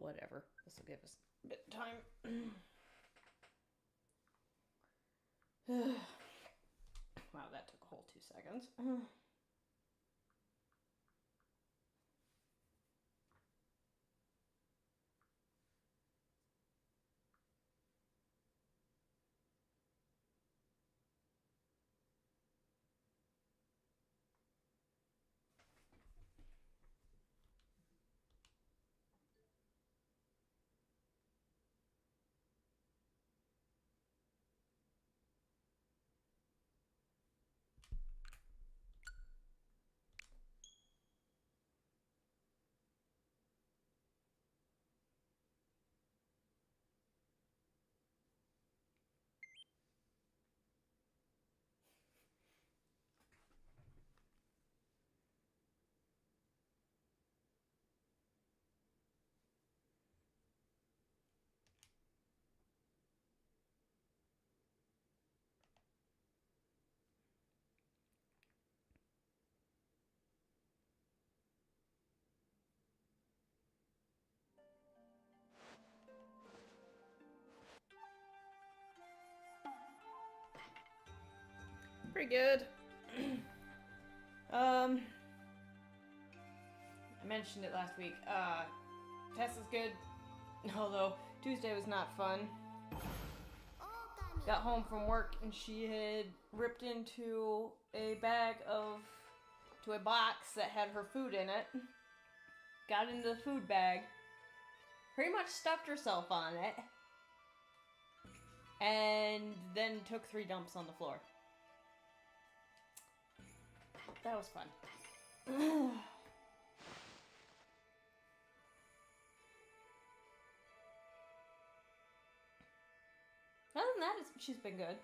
whatever. This will give us a bit of time. Wow, that took a whole 2 seconds. Pretty good. I mentioned it last week. Tessa's good, although Tuesday was not fun. Got home from work and she had ripped into a box that had her food in it. Got into the food bag. Pretty much stuffed herself on it. And then took 3 dumps on the floor. That was fun. Other than that, she's been good.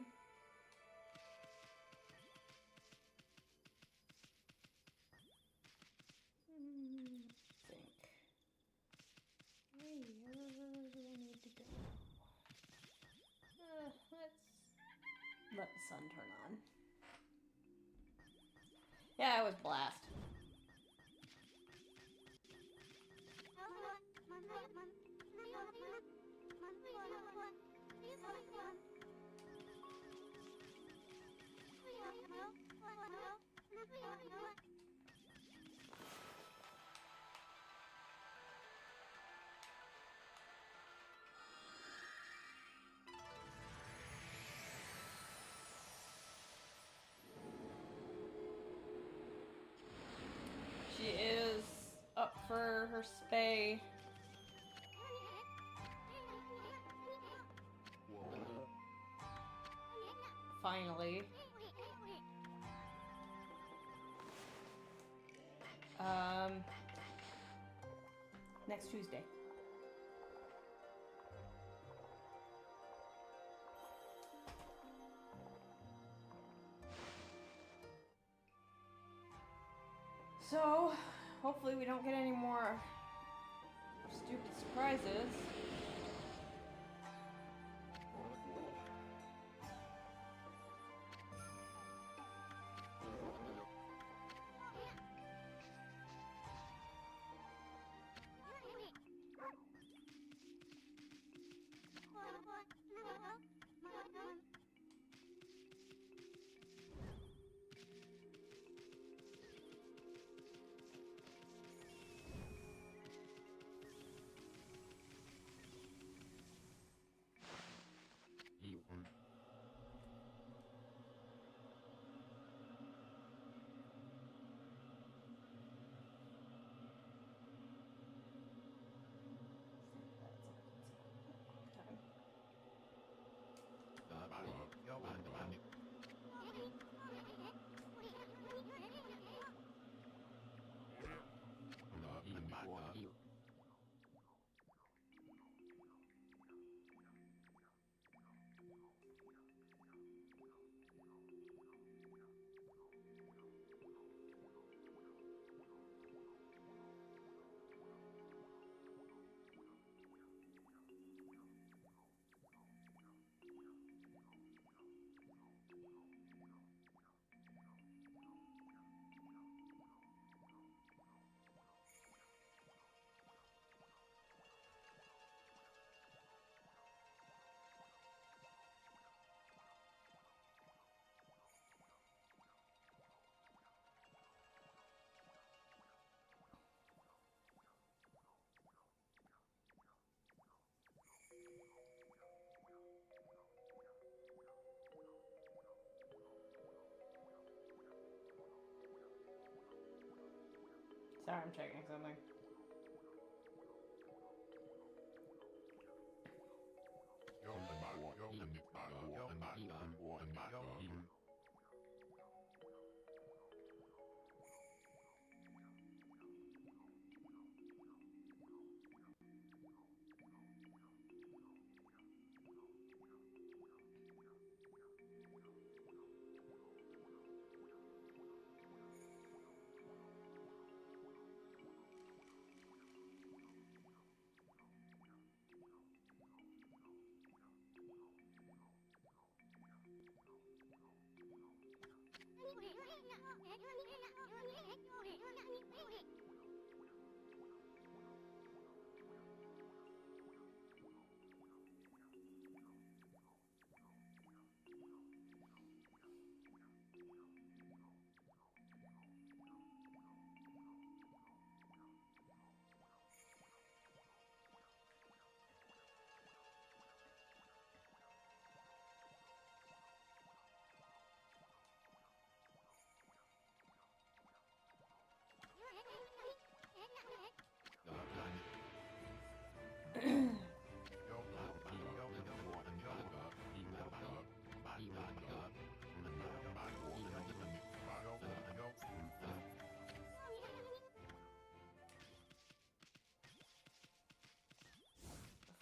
Think. Where do I need to go? Let's let the sun turn on. Yeah, it was blast. She is up for her spay. Finally. Next Tuesday. So, hopefully we don't get any more stupid surprises. Sorry, I'm checking something.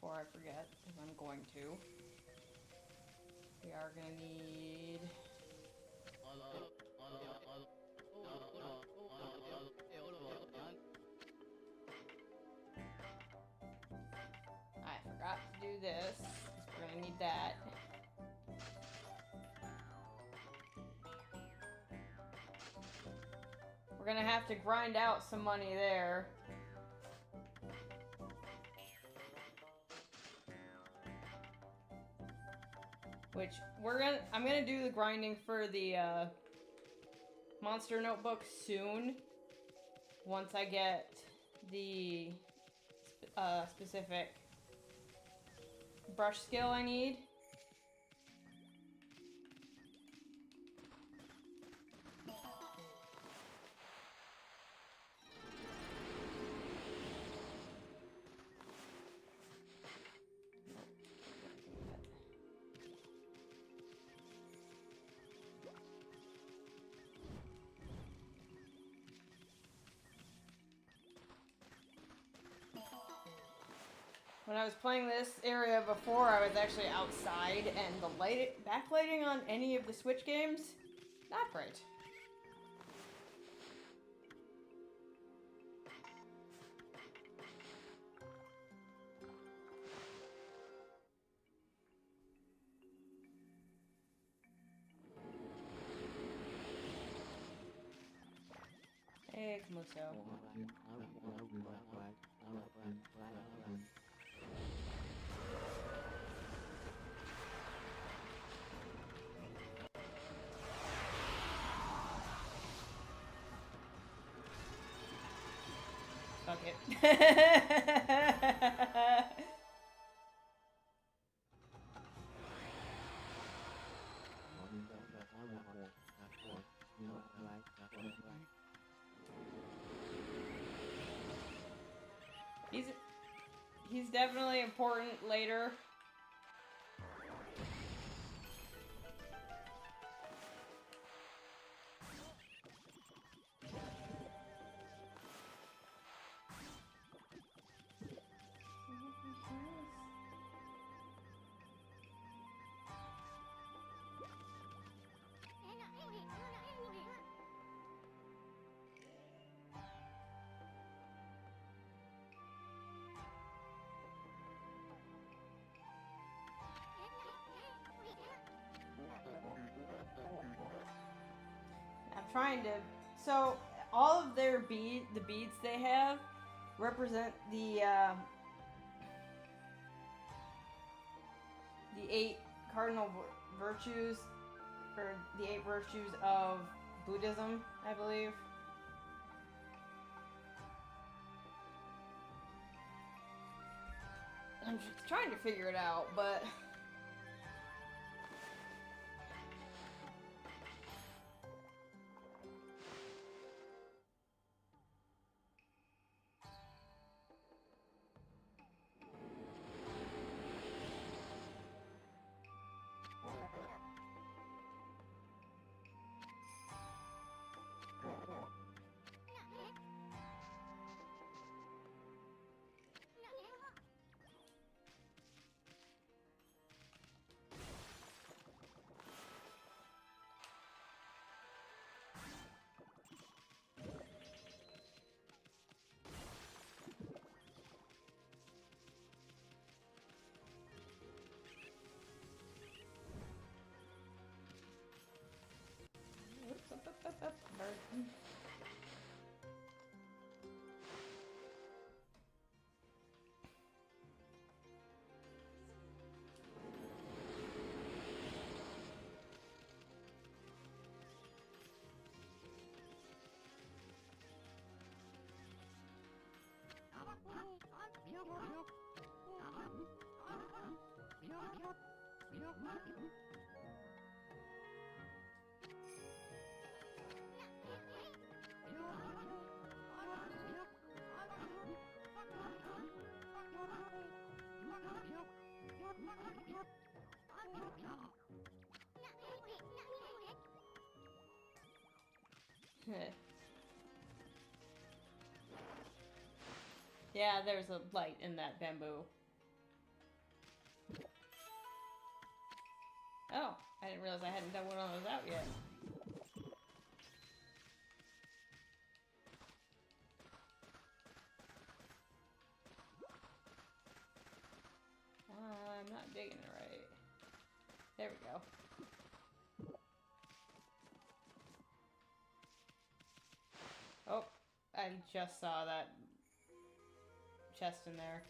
Before I forget, because I'm going to, we are going to need... I forgot to do this, because we're going to need that. We're going to have to grind out some money there. Which I'm gonna do the grinding for the monster notebook soon. Once I get the specific brush skill I need. When I was playing this area before, I was actually outside, and the backlighting on any of the Switch games, not great. Hey, Camuso. Fuck it. He's definitely important later. I'm trying to... So, all of their the beads they have represent the 8 cardinal virtues, or the 8 virtues of Buddhism, I believe. I'm just trying to figure it out, but... Yeah, there's a light in that bamboo. Oh, I didn't realize I hadn't done one of those out yet. I'm not digging it right. There we go. Oh, I just saw that chest in there.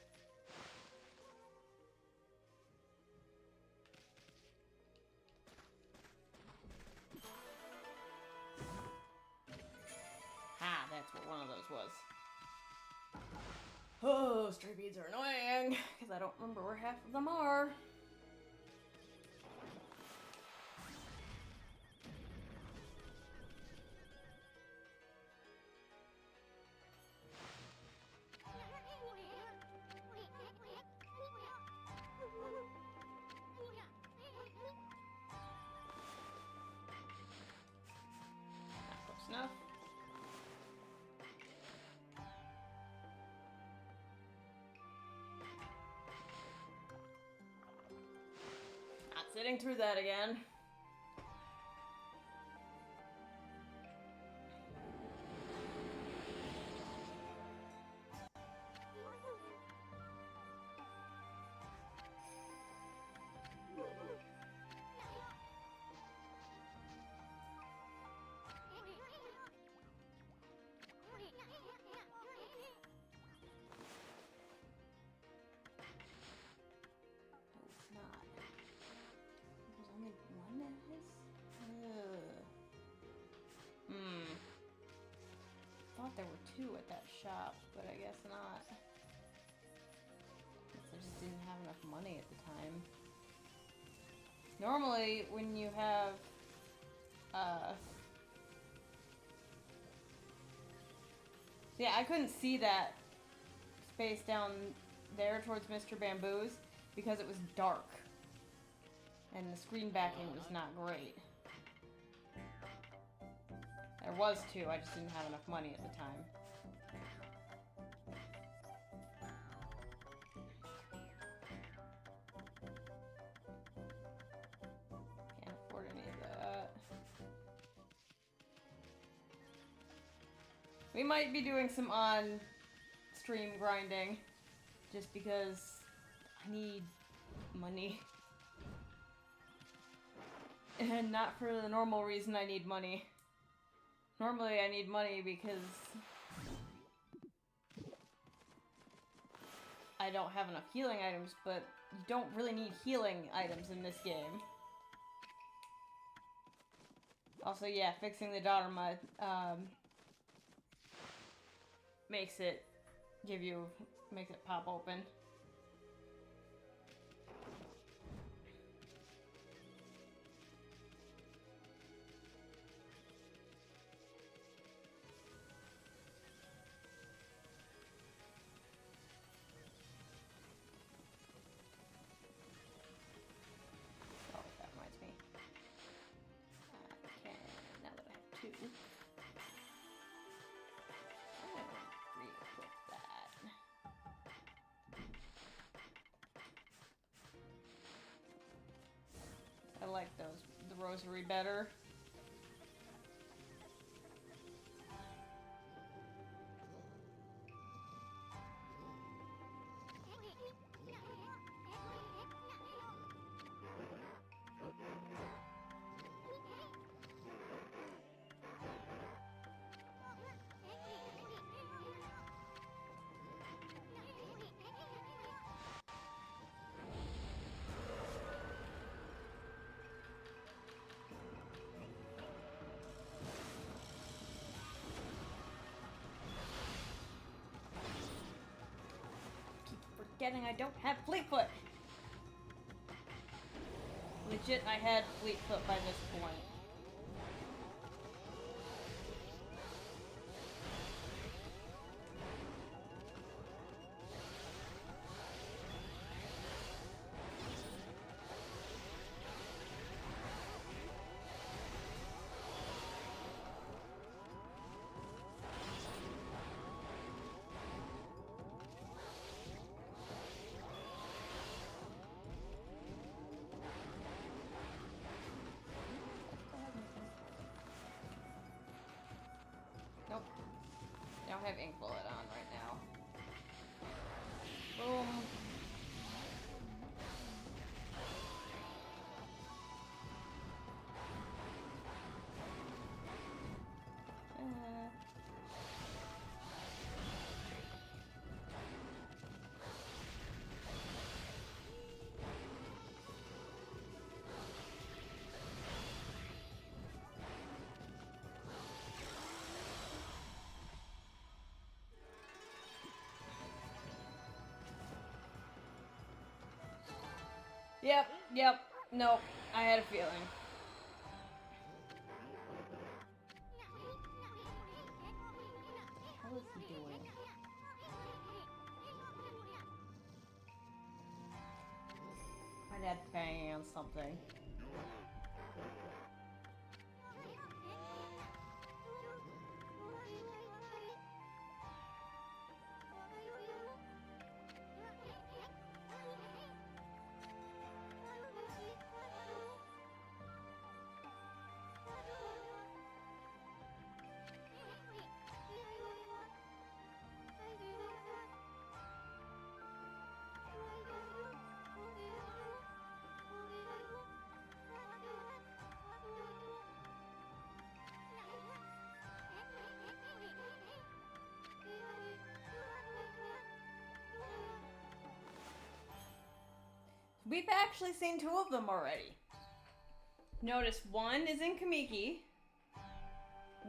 Ha, that's what one of those was. Oh, stray beads are annoying, because I don't remember where half of them are. Not close enough. Not sitting through that again. Thought there were two at that shop, but I guess not. Guess I just didn't have enough money at the time. Normally, when you have, yeah, I couldn't see that space down there towards Mr. Bamboo's because it was dark. And the screen backing was not great. There was two, I just didn't have enough money at the time. Can't afford any of that. We might be doing some on-stream grinding, just because I need money. And not for the normal reason I need money. Normally I need money because I don't have enough healing items, but you don't really need healing items in this game. Also, yeah, fixing the daughter mud makes it pop open. I like the rosary better. Forgetting I don't have Fleetfoot. legit, I had Fleet Foot by this point. Nope. I don't have Ink Bullet on right now. Boom. Yep. Nope. I had a feeling. What is he doing? My dad's banging on something. We've actually seen two of them already. Notice one is in Kamiki,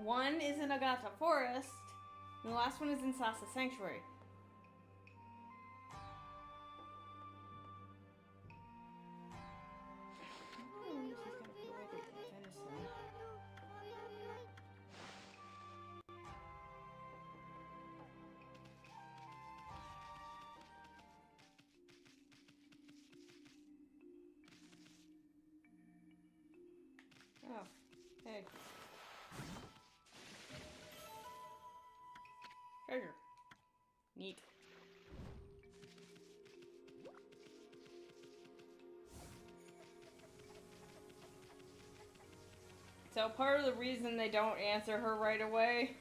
one is in Agata Forest, and the last one is in Sasa Sanctuary. Oh, hey. Treasure. Neat. So part of the reason they don't answer her right away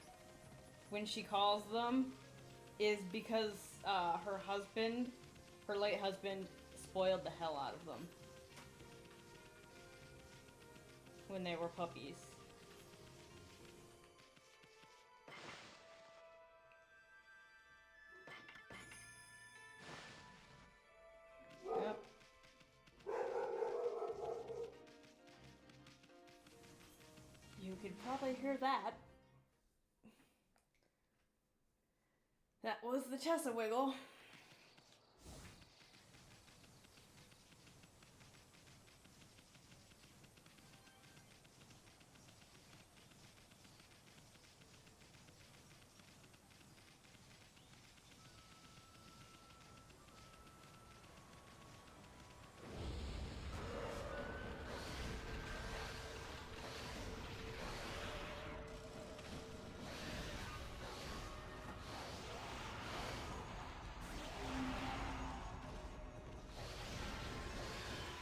when she calls them is because her late husband, spoiled the hell out of them when they were puppies. Yep. You could probably hear that. That was the Tessa wiggle.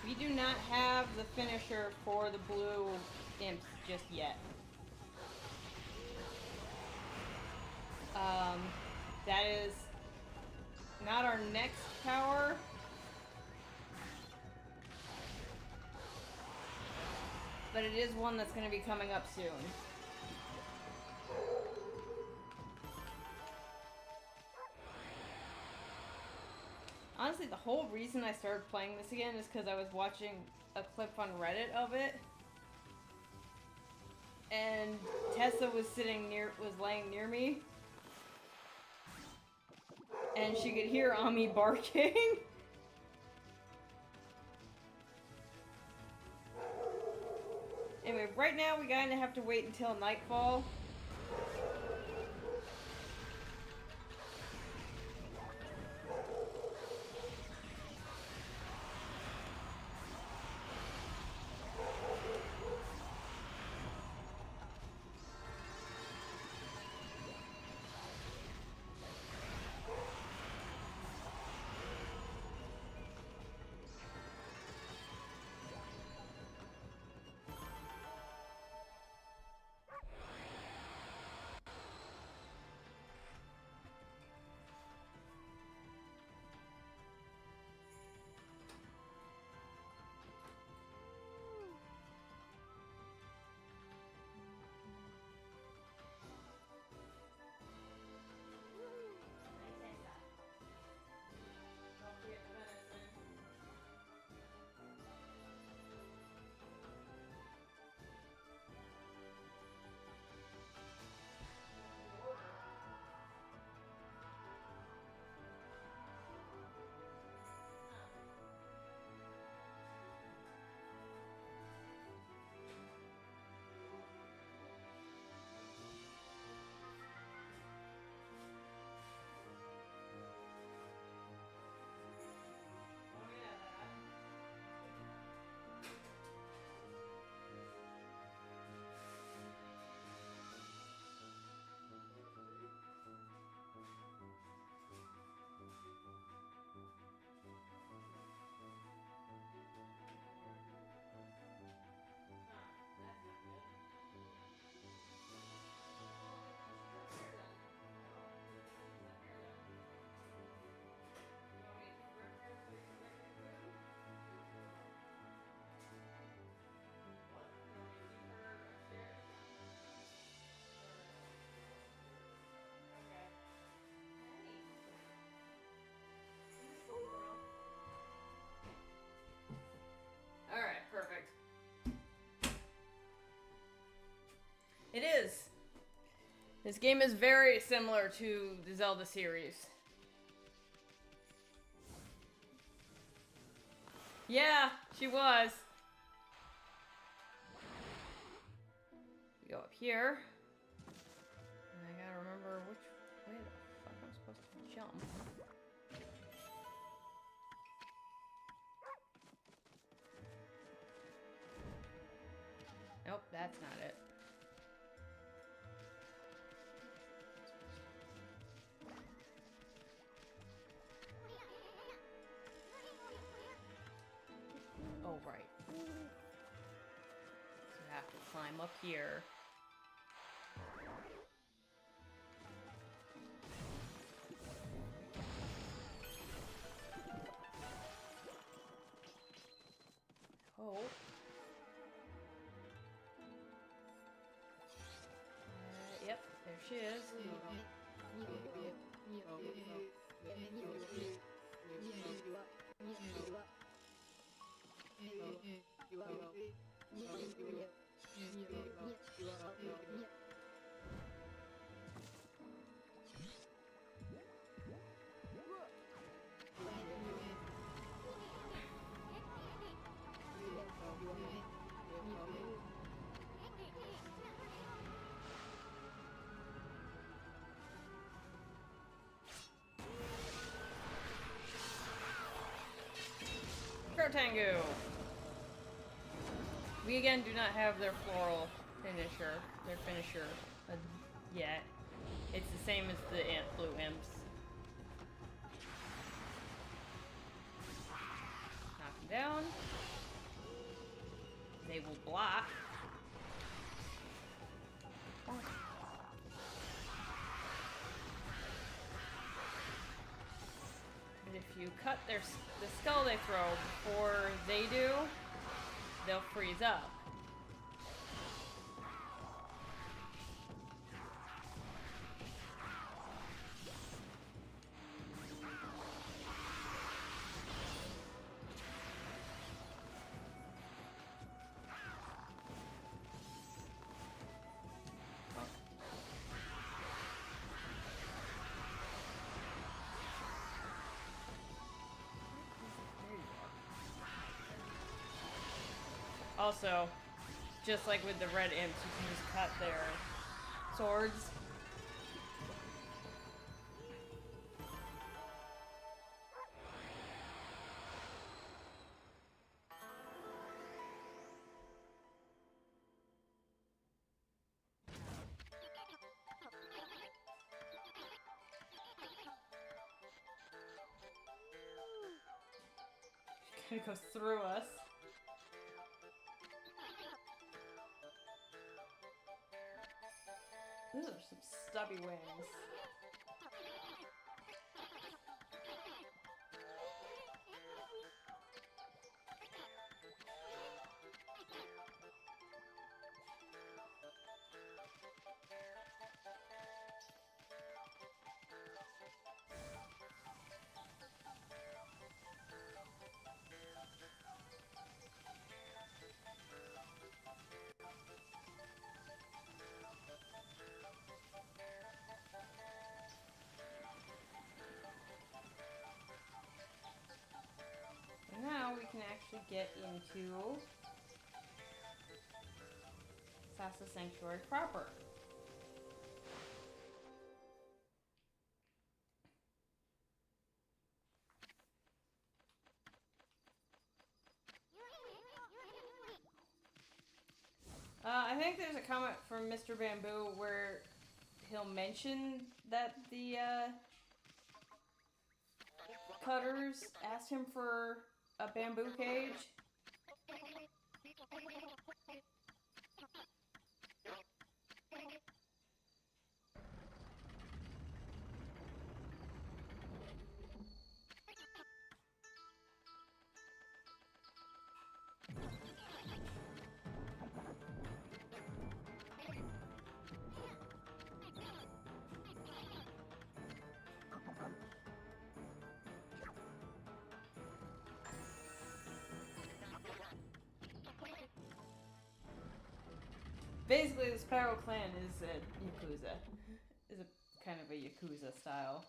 We do not have the finisher for the blue imps just yet. That is not our next power. But it is one that's going to be coming up soon. Honestly, the whole reason I started playing this again is because I was watching a clip on Reddit of it. And Tessa was laying near me. And she could hear Ami barking. right now we kind of have to wait until nightfall. Alright, perfect. It is. This game is very similar to the Zelda series. Yeah, she was. We go up here. And I gotta remember which way the fuck I'm supposed to jump. Nope, that's not it. Oh, right. So you have to climb up here. Oh. Yep, there she is. Tengu. We again do not have their floral finisher, yet. It's the same as the blue imps. Knock them down. They will block. And if you cut the skull they throw before they do, they'll freeze up. Also, just like with the red imps, you can just cut their swords. It goes through us. Those are some stubby wings. Now we can actually get into Sasa Sanctuary proper. I think there's a comment from Mr. Bamboo where he'll mention that the cutters asked him for a bamboo cage. Basically, the Sparrow Clan is a Yakuza. Is a kind of a Yakuza style.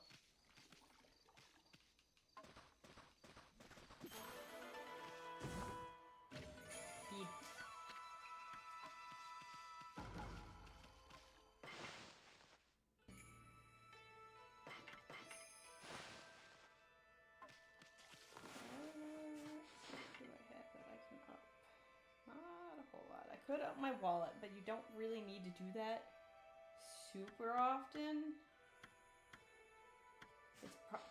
Could up my wallet, but you don't really need to do that super often.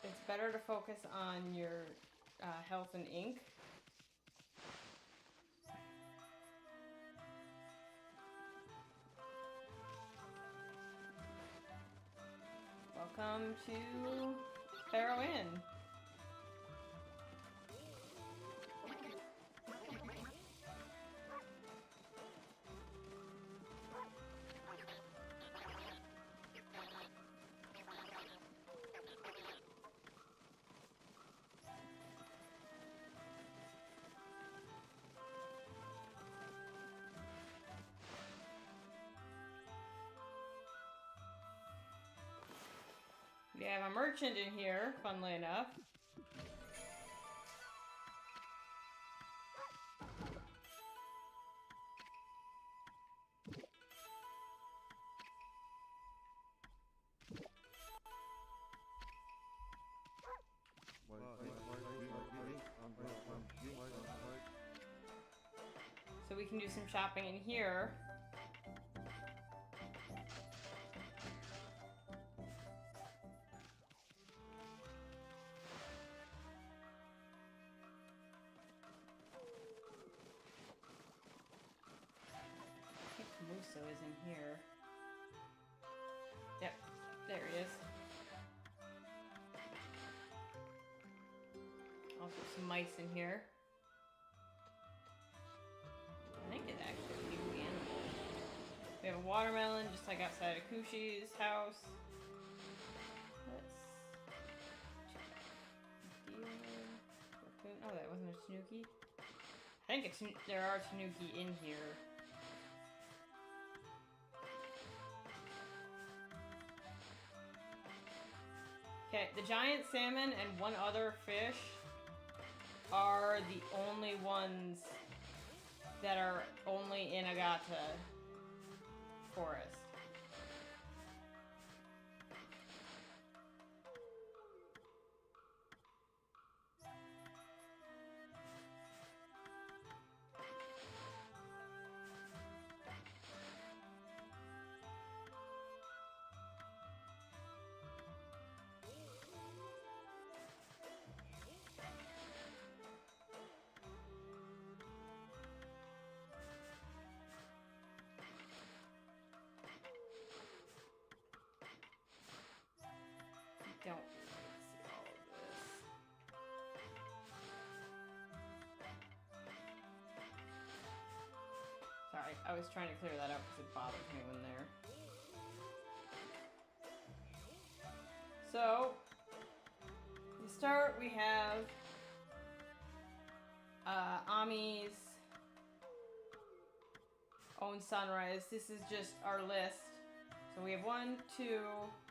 It's better to focus on your health and ink. Welcome to Sparrow Inn. We have a merchant in here, funnily enough. So we can do some shopping in here. Muso is in here. Yep, there he is. Also some mice in here. I think it's actually a new animal. We have a watermelon just like outside of Kushi's house. Oh, that wasn't a Tanuki? I think there are Tanuki in here. Okay, the giant salmon and one other fish are the only ones that are only in Agata Forest. Don't really see all of this. Sorry, I was trying to clear that up because it bothered me when there. So, to start, we have Ami's own sunrise. This is just our list. So we have 1, 2,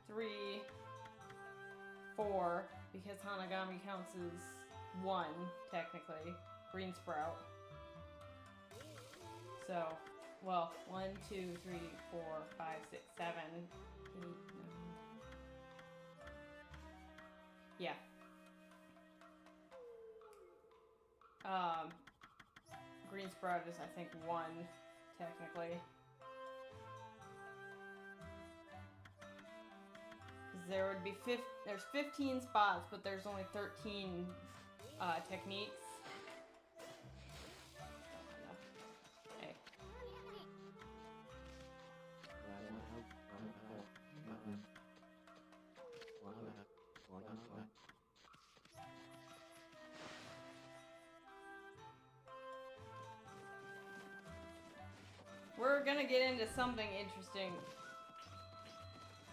3, 4, because Hanagami counts as 1, technically. Green Sprout. So, well, 1, 2, 3, 4, 5, 6, 7, 8, 9. Yeah. Green Sprout is, I think, 1, technically. Because there would be there's 15 spots, but there's only 13 techniques. Hey. We're gonna get into something interesting.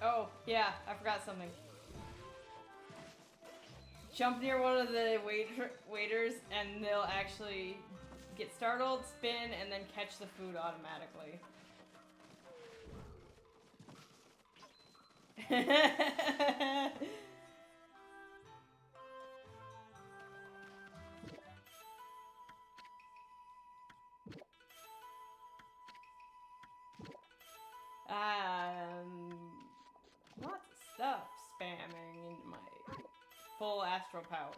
Oh, yeah, I forgot something. Jump near one of the waiters and they'll actually get startled, spin, and then catch the food automatically. Lots of stuff spamming into my full astral pouch.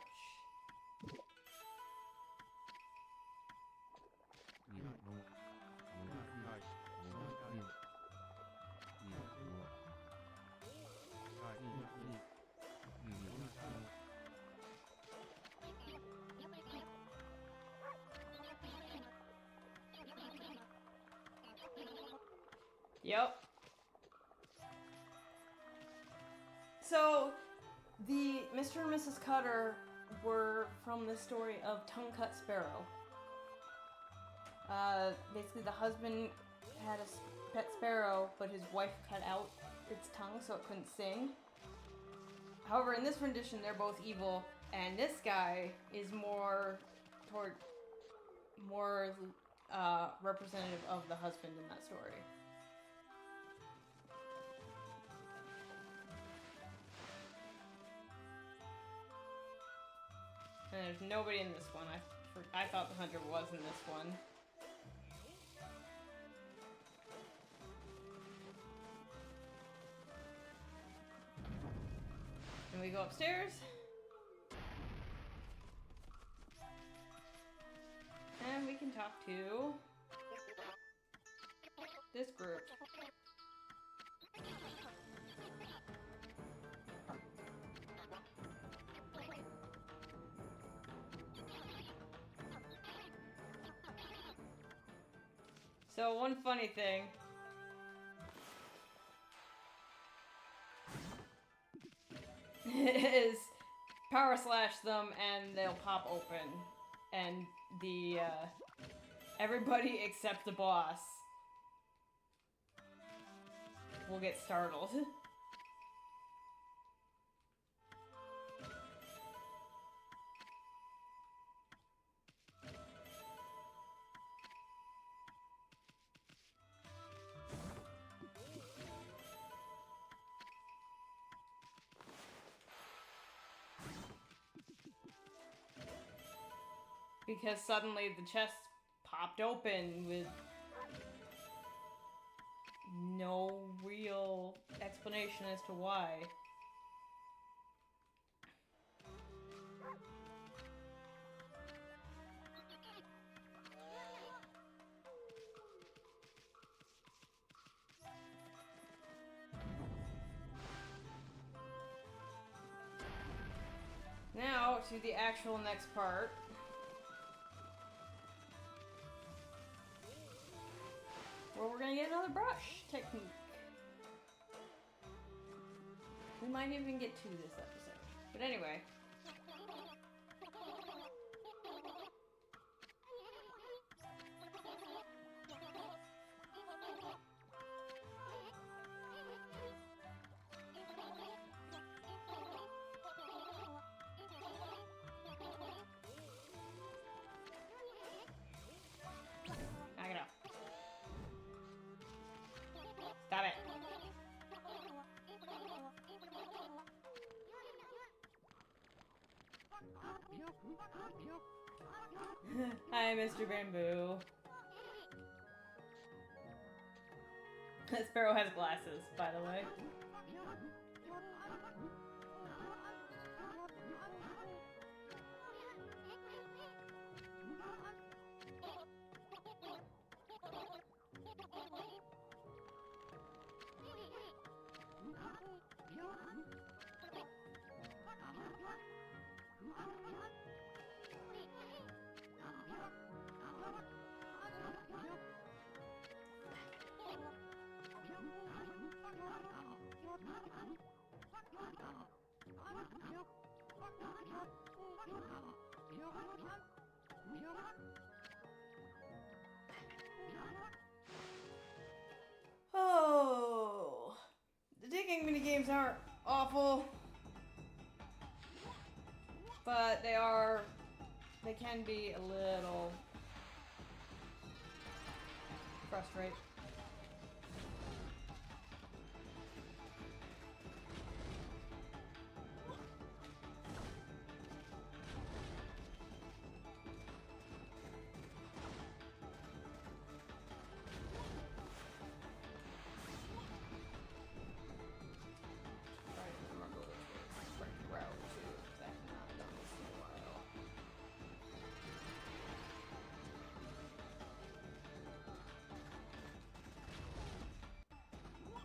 Yep. So, the Mr. and Mrs. Cutter were from the story of Tongue Cut Sparrow. Basically, the husband had a pet sparrow, but his wife cut out its tongue so it couldn't sing. However, in this rendition, they're both evil, and this guy is more representative of the husband in that story. And there's nobody in this one. I thought the hunter was in this one. And we go upstairs. And we can talk to this group. So one funny thing. Is power slash them and they'll pop open. And the, everybody except the boss will get startled. Because suddenly the chest popped open with no real explanation as to why. Now to the actual next part. Where we're gonna get another brush technique. We might even get two this episode. But anyway. Knock it off. Stop it. Hi, Mr. Bamboo. Sparrow has glasses, by the way. Oh, the digging minigames aren't awful, but they can be a little frustrating.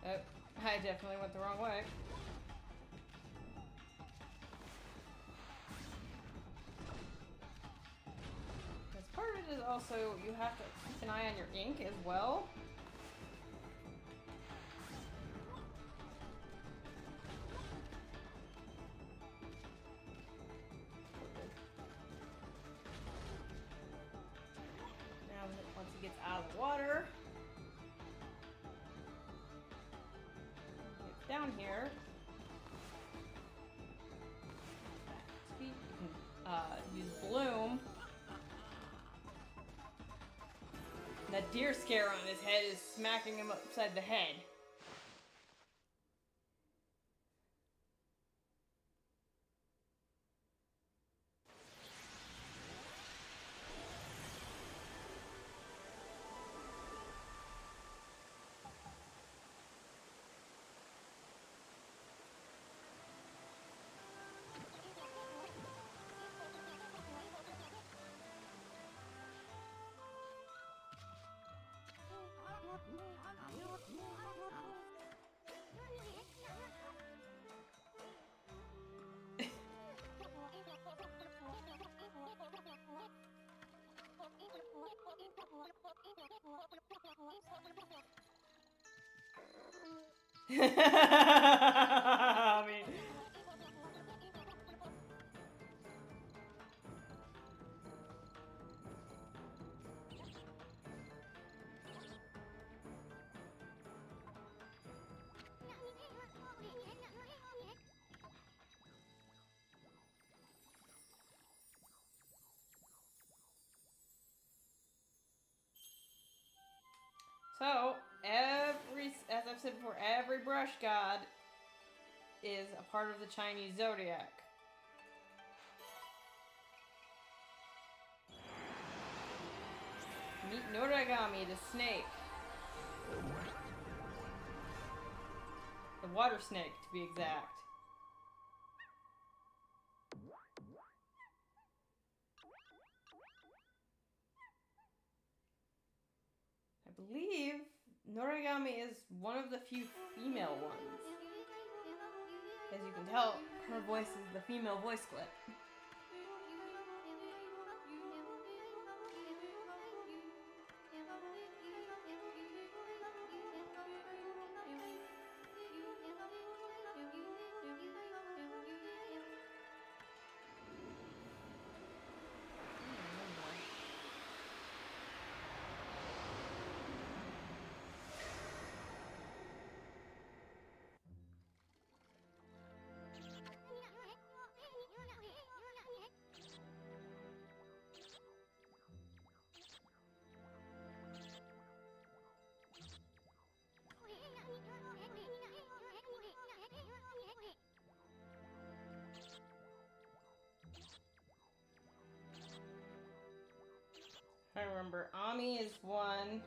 Oh, I definitely went the wrong way. Because part of it is also you have to keep an eye on your ink as well. Now, once it gets out of the water, down here. You can use bloom. That deer scare on his head is smacking him upside the head. I mean, so, as I've said before, every brush god is a part of the Chinese zodiac. Meet Noragami, the snake. The water snake, to be exact. I believe Noragami is one of the few female ones. As you can tell, her voice is the female voice clip. I remember Ami is one.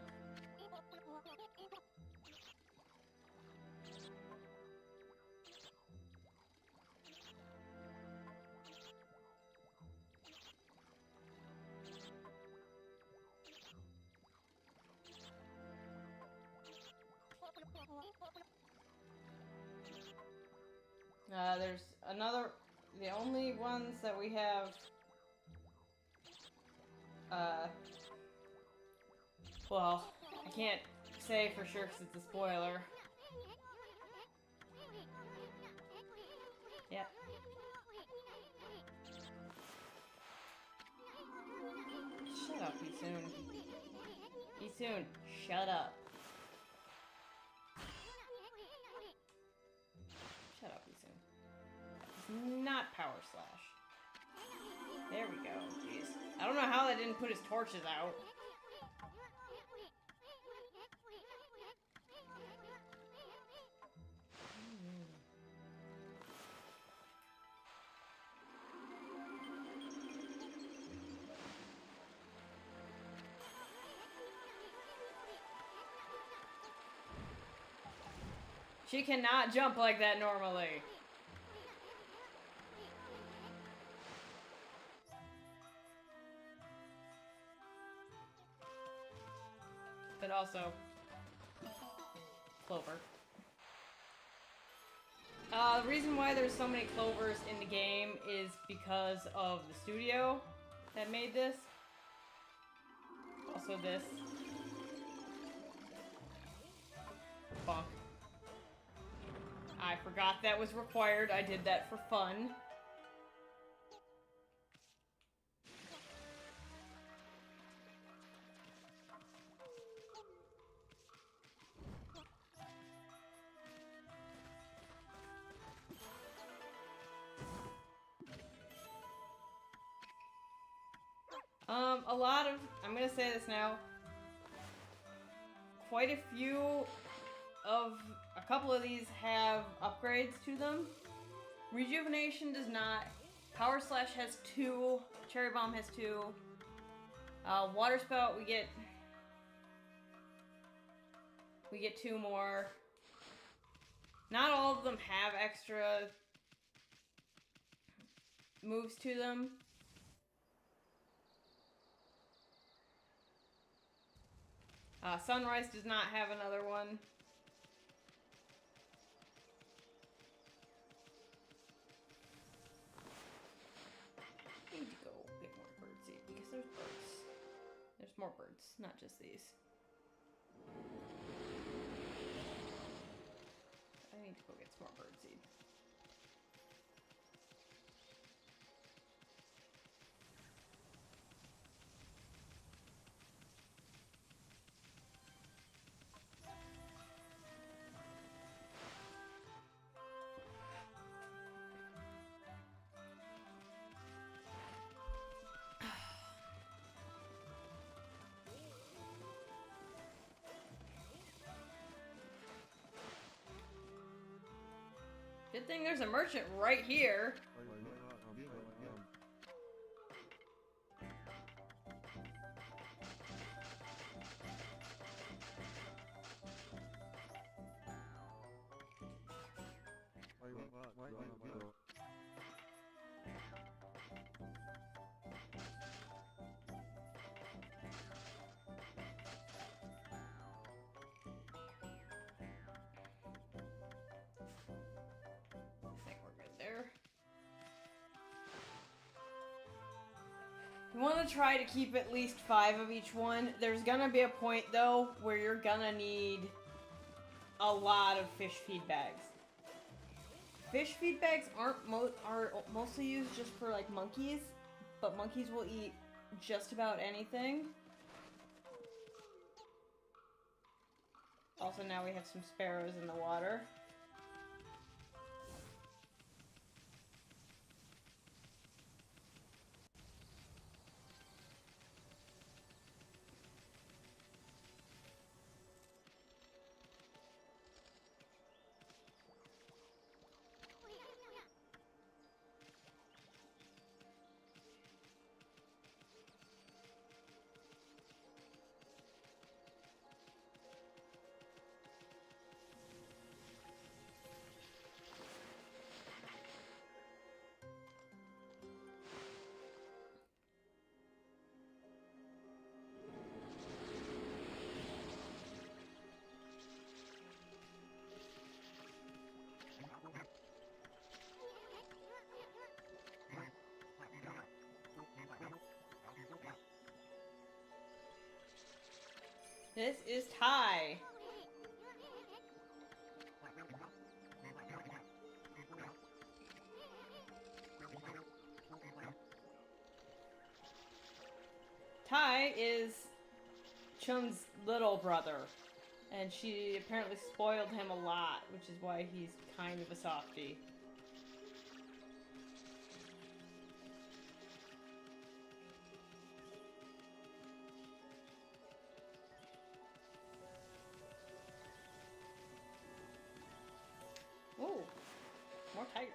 There's another, the only ones that we have, well, I can't say for sure because it's a spoiler. Yep. Shut up, Esoon. Esoon, shut up. Shut up, Esoon. It's not Power Slash. There we go. Jeez. I don't know how that didn't put his torches out. She cannot jump like that normally. But also, Clover. The reason why there's so many Clovers in the game is because of the studio that made this. Also this. Bonk. I forgot that was required. I did that for fun. A lot of, I'm gonna say this now, quite a few of, a couple of these have upgrades to them. Rejuvenation does not. Power Slash has 2. Cherry Bomb has 2. Water Spout, we get 2 more. Not all of them have extra moves to them. Sunrise does not have another one. I need to go get more birdseed because there's birds. There's more birds, not just these. I need to go get some more birdseed. Good thing there's a merchant right here. You want to try to keep at least 5 of each one. There's gonna be a point, though, where you're gonna need a lot of fish feed bags. Fish feed bags are mostly used just for, like, monkeys, but monkeys will eat just about anything. Also, now we have some sparrows in the water. This is Ty. Ty is Chun's little brother, and she apparently spoiled him a lot, which is why he's kind of a softie. Ooh, more tigers.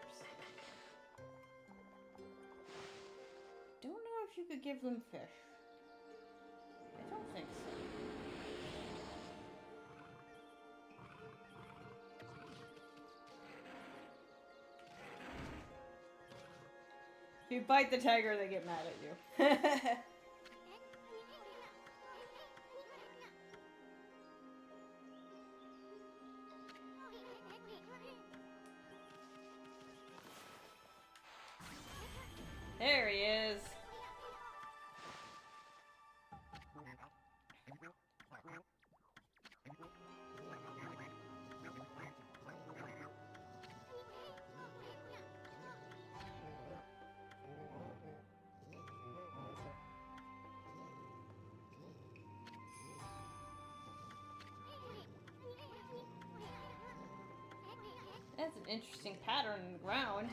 Don't know if you could give them fish. I don't think so. If you bite the tiger, they get mad at you. There he is. That's an interesting pattern in the ground.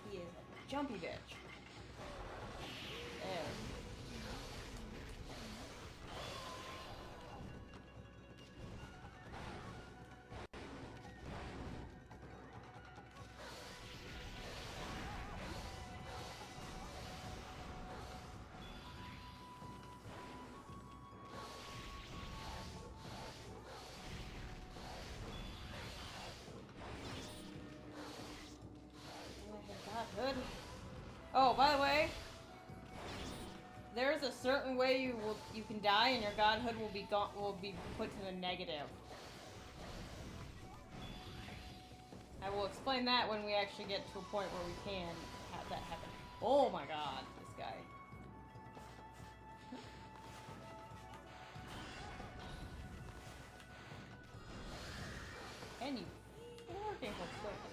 He is a jumpy bitch. There. Good. Oh, by the way, there's a certain way you can die, and your godhood will be put to the negative. I will explain that when we actually get to a point where we can have that happen. Oh my God, this guy. And you working for quickly.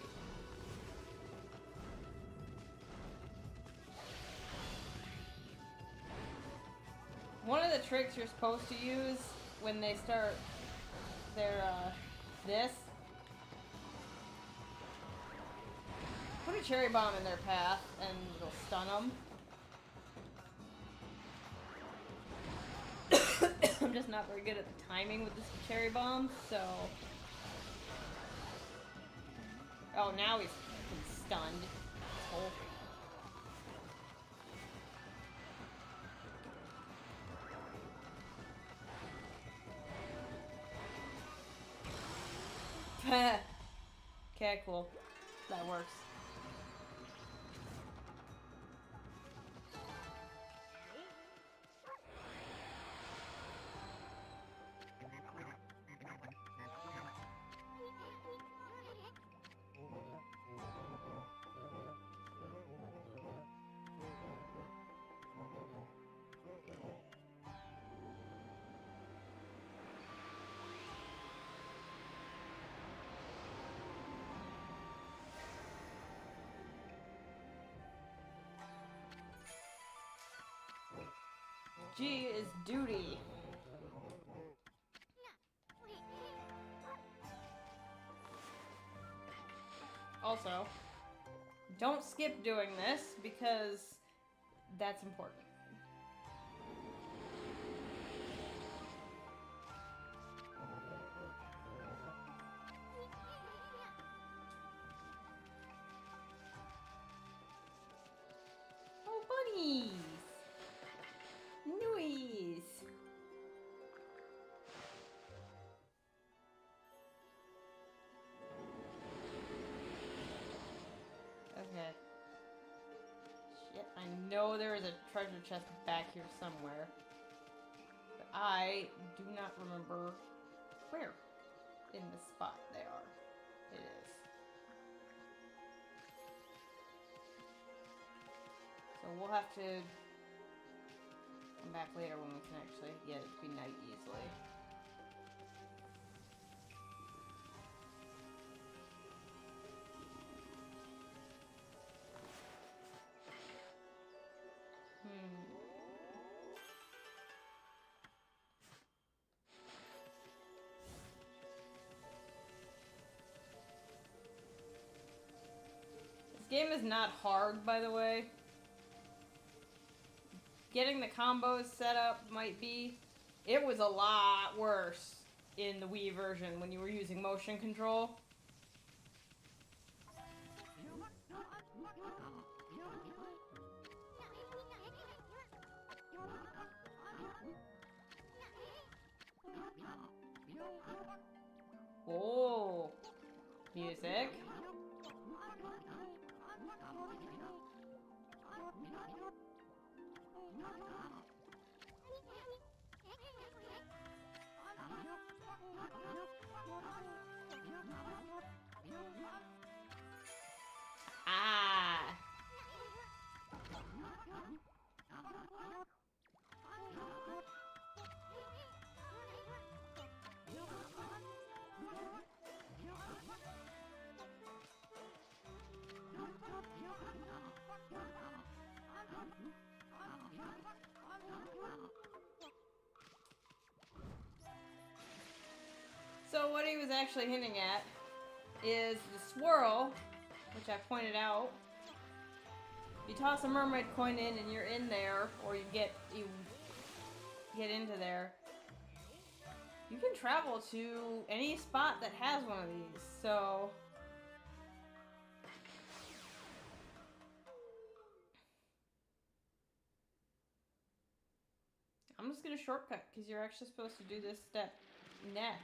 One of the tricks you're supposed to use when they start their, this, put a cherry bomb in their path and it'll stun them. I'm just not very good at the timing with this cherry bomb, so... Oh, now he's stunned. This whole... Okay, cool. That works. G is duty. Also, don't skip doing this because that's important. Oh, bunnies! Noise! Okay. Shit, I know there is a treasure chest back here somewhere. But I do not remember where in the spot they are. It is. So we'll have to come back later when we can actually get it to be night easily. This game is not hard, by the way. Getting the combos set up might be. It was a lot worse in the Wii version when you were using motion control. Oh, music. Ah. So what he was actually hinting at is the swirl, which I pointed out. You toss a mermaid coin in and you're in there, or you get into there. You can travel to any spot that has one of these, so I'm just gonna shortcut because you're actually supposed to do this step next.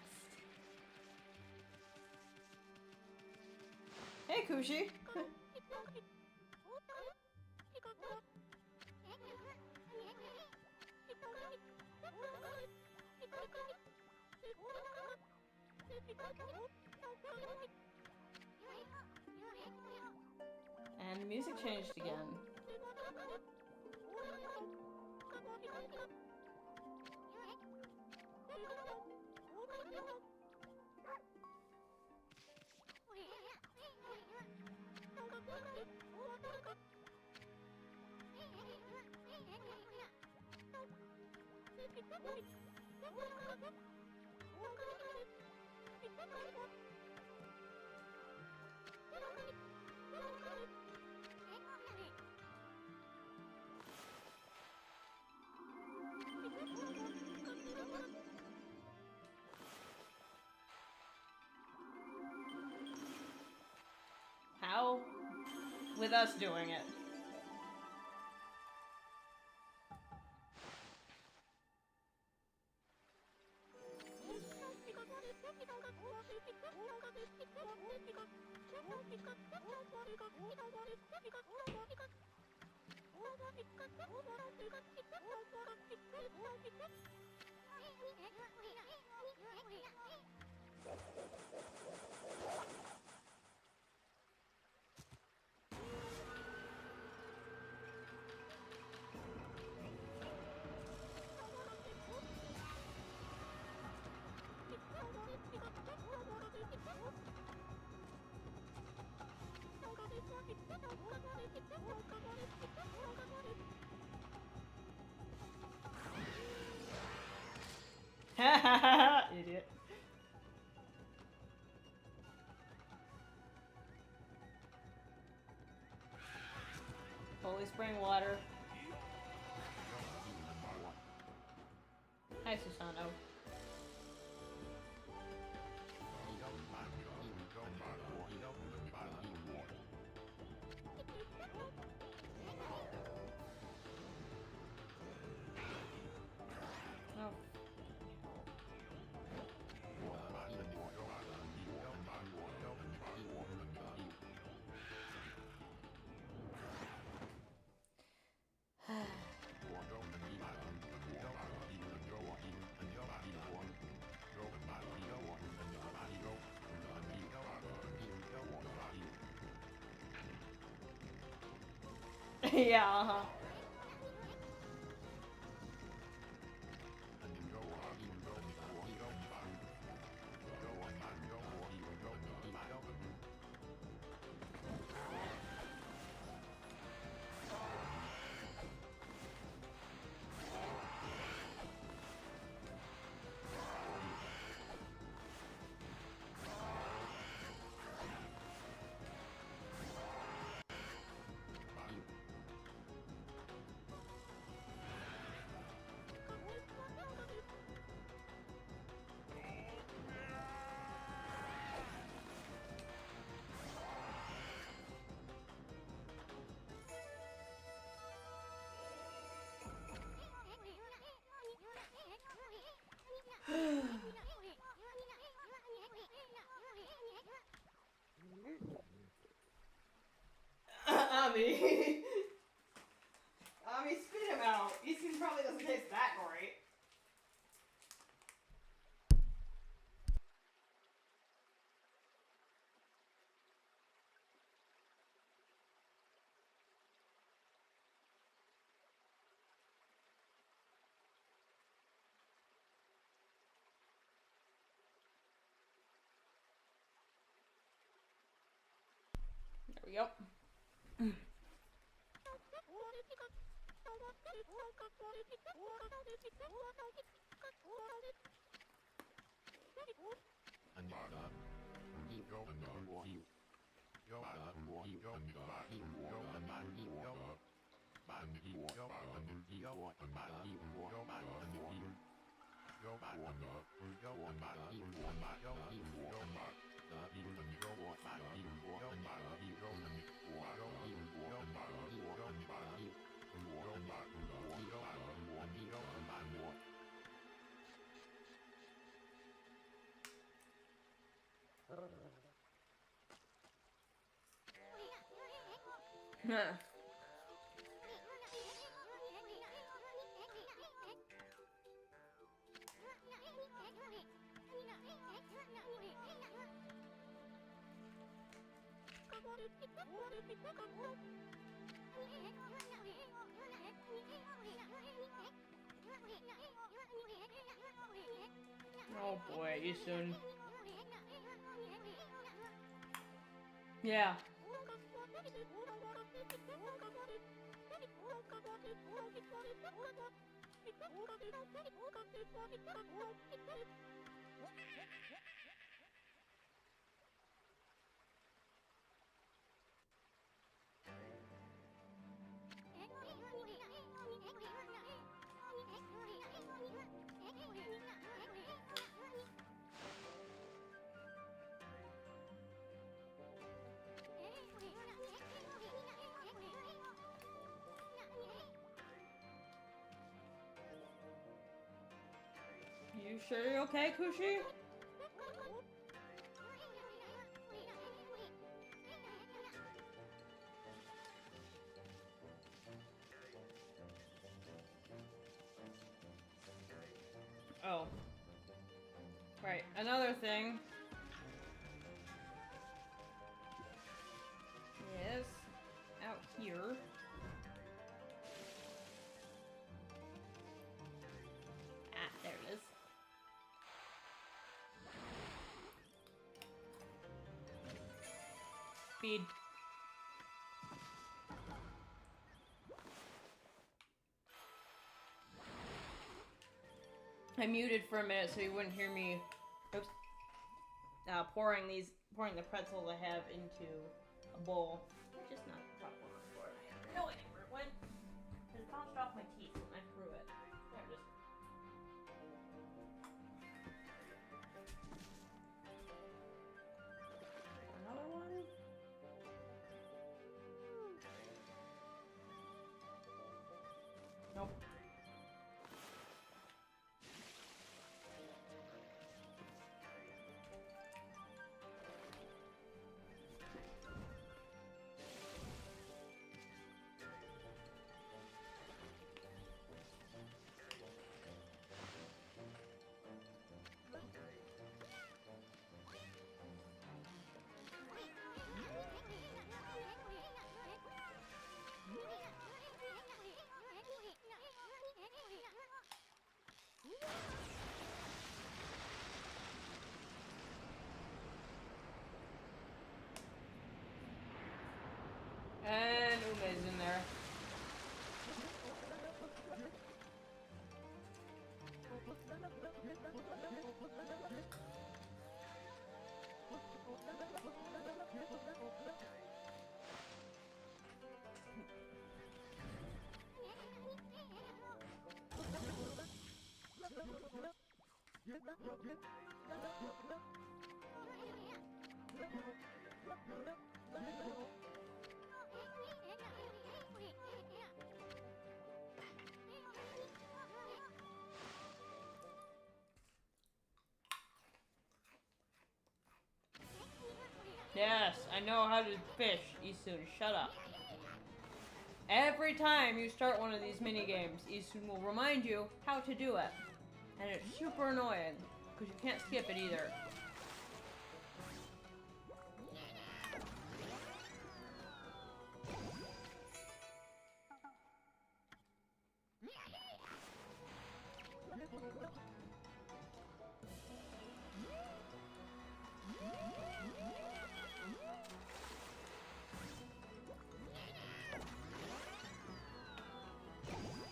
Hey, Kushi. And the music changed again. How? With us doing it. Idiot. Holy spring water. Hi, Susano. Oh. Yeah, uh-huh. Ami. Ami, spit him out. Easton probably doesn't taste that great. There we go. Oh boy, you soon. Yeah. You sure you're okay, Kushi? Oh. Right, another thing is out here. Ah, there it is. Feed. I muted for a minute so you wouldn't hear me. Oops. Pouring the pretzels I have into a bowl. Just not the proper word for it. I have no idea where it went. It bounced off my teeth when I threw it. There it is. Another one? Nope. And Ume's in there. Yes, I know how to fish, Isun. Shut up. Every time you start one of these mini games, Isun will remind you how to do it. And it's super annoying, because you can't skip it either.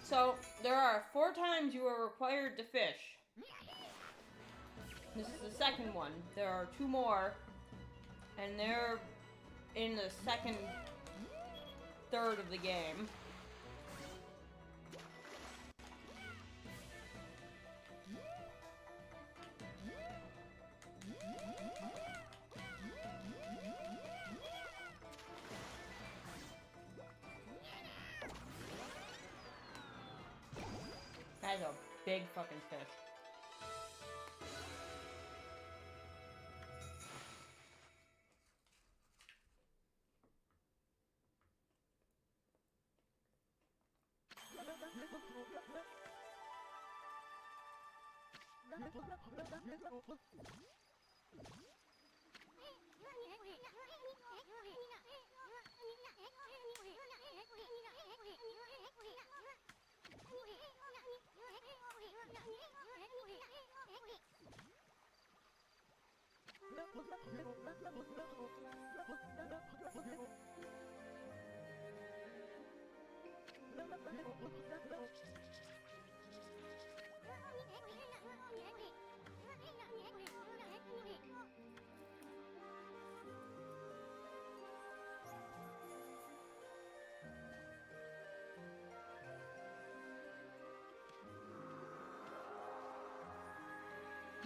So, there are 4 times you are required to fish. This is the second one. There are 2 more, and they're in the second third of the game. That is a big fucking fish.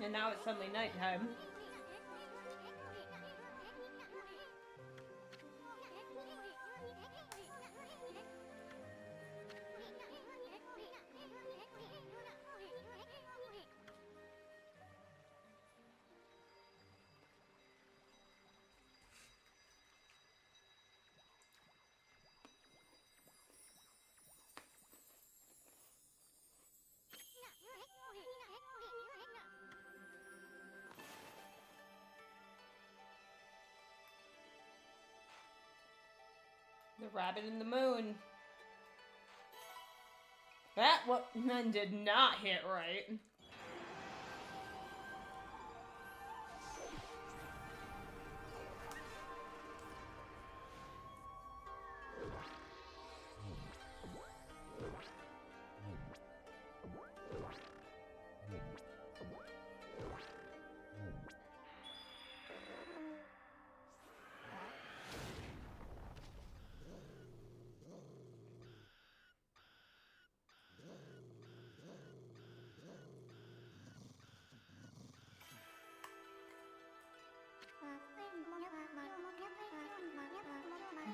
And now it's suddenly nighttime. The rabbit in the moon. That one did not hit right.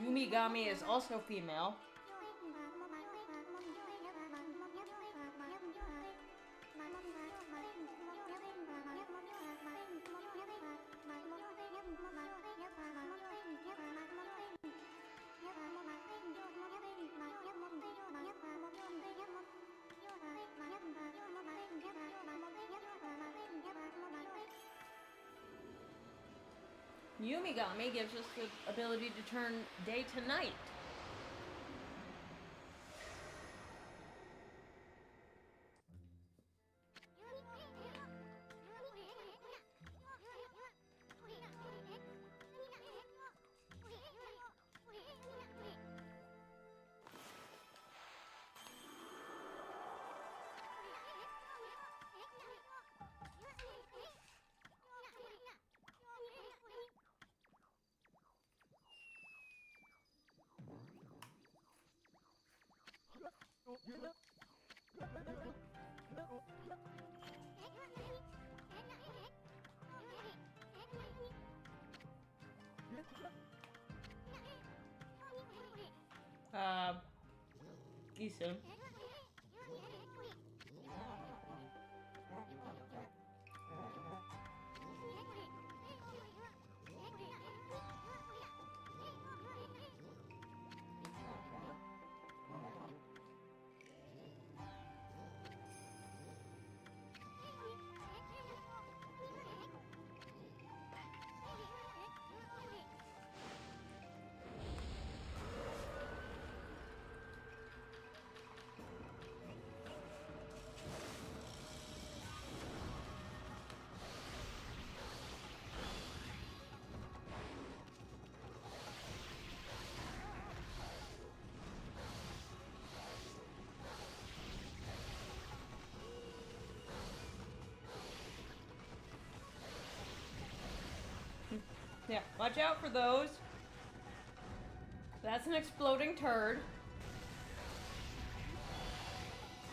Yumigami is also female. Yumigami gives us the ability to turn day to night. Isu. Yeah, watch out for those. That's an exploding turd.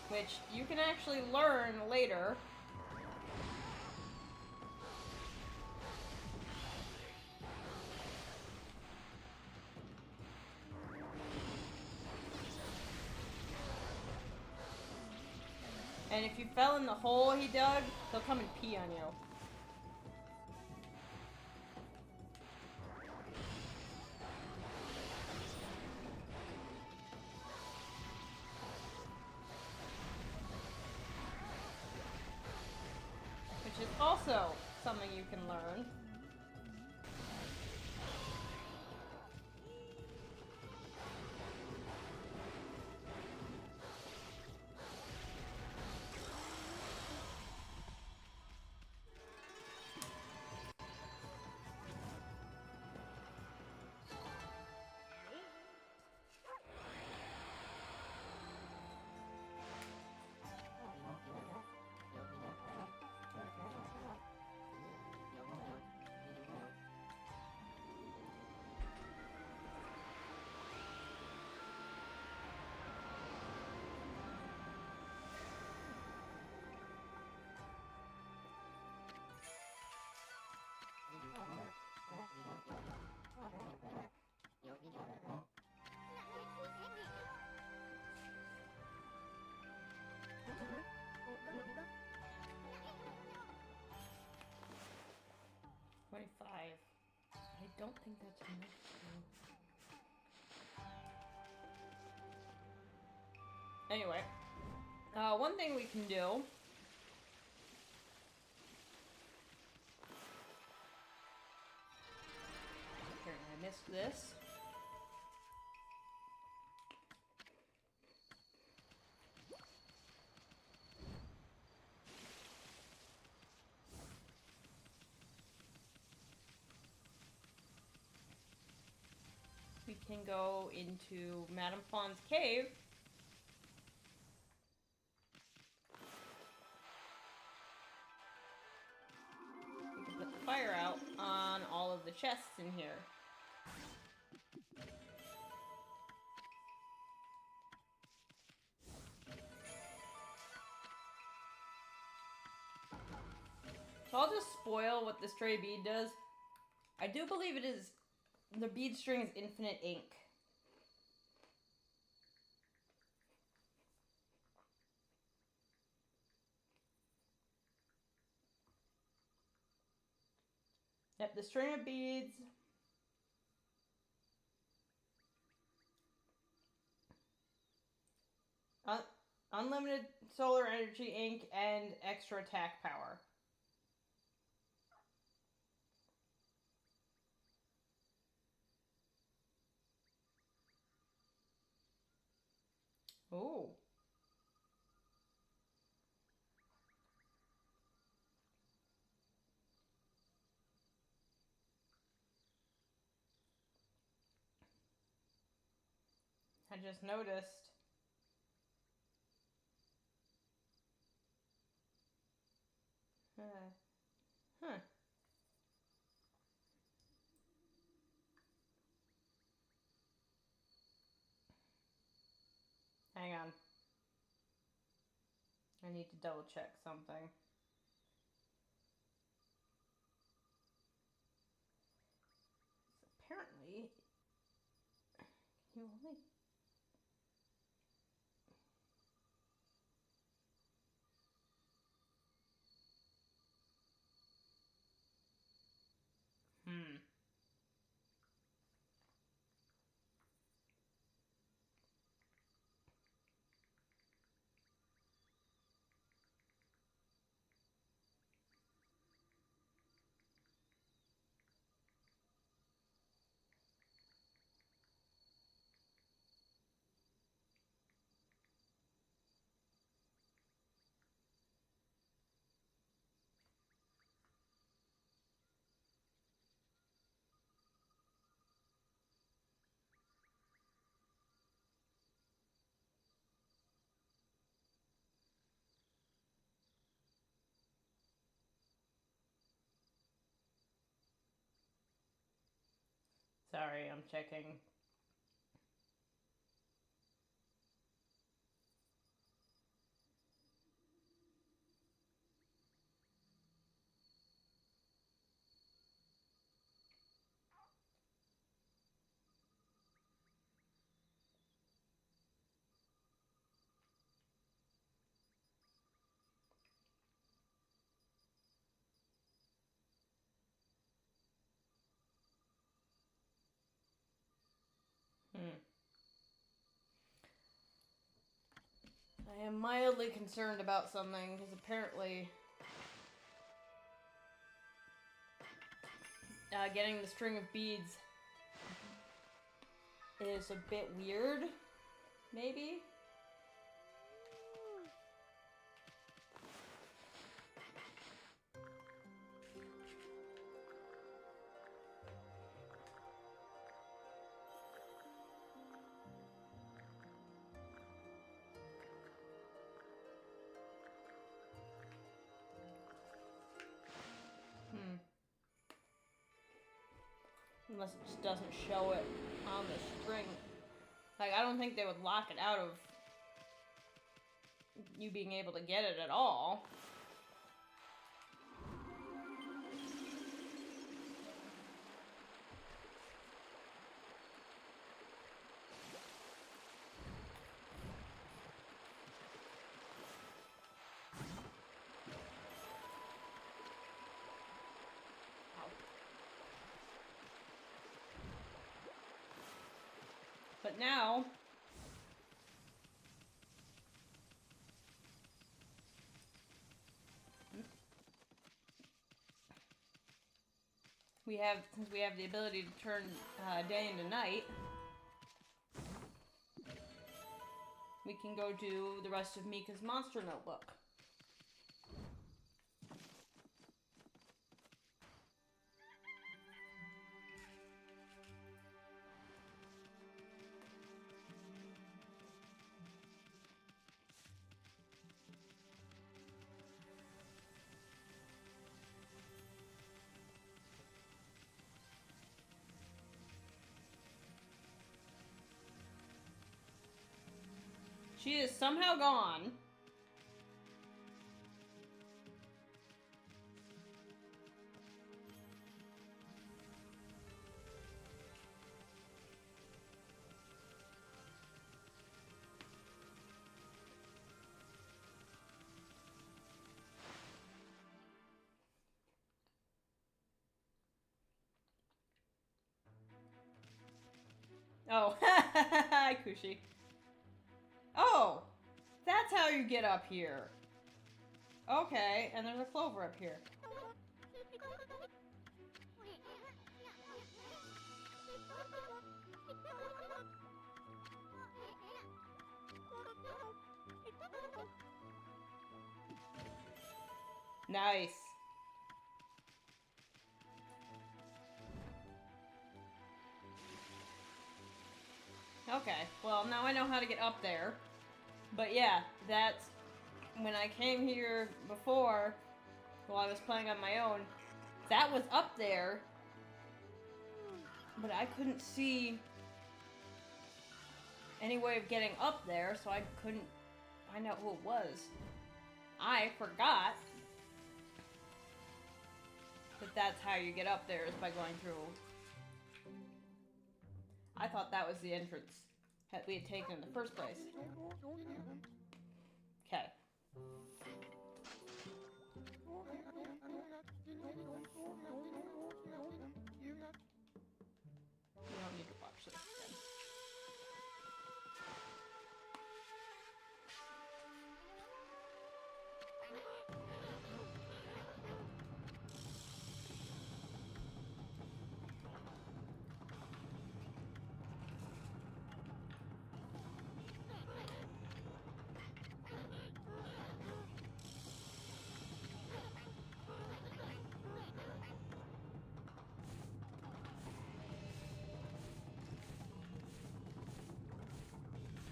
Which you can actually learn later. And if you fell in the hole he dug, he'll come and pee on you. Which is also something you can learn. I don't think that's enough. Anyway, one thing we can do. Here, I missed this. can go into Madame Fawn's cave. We can put the fire out on all of the chests in here. So I'll just spoil what the stray bead does. I do believe it is, the bead string is infinite ink. Yep, the string of beads unlimited solar energy ink and extra attack power. Ooh. I just noticed. Huh. Hang on. I need to double check something. Apparently, you only... Sorry, I'm checking. I am mildly concerned about something, because apparently getting the string of beads is a bit weird, maybe? Unless it just doesn't show it on the string. Like, I don't think they would lock it out of you being able to get it at all. But now, since we have the ability to turn day into night, we can go do the rest of Mika's monster notebook. She is somehow gone. Oh, hi, Kushi. Oh, that's how you get up here. Okay, and there's a clover up here. Nice. Okay, well, now I know how to get up there. But yeah, that's when I came here before, while I was playing on my own, that was up there, but I couldn't see any way of getting up there, so I couldn't find out who it was. I forgot that that's how you get up there, is by going through. I thought that was the entrance that we had taken in the first place. Okay. You don't need to watch this again.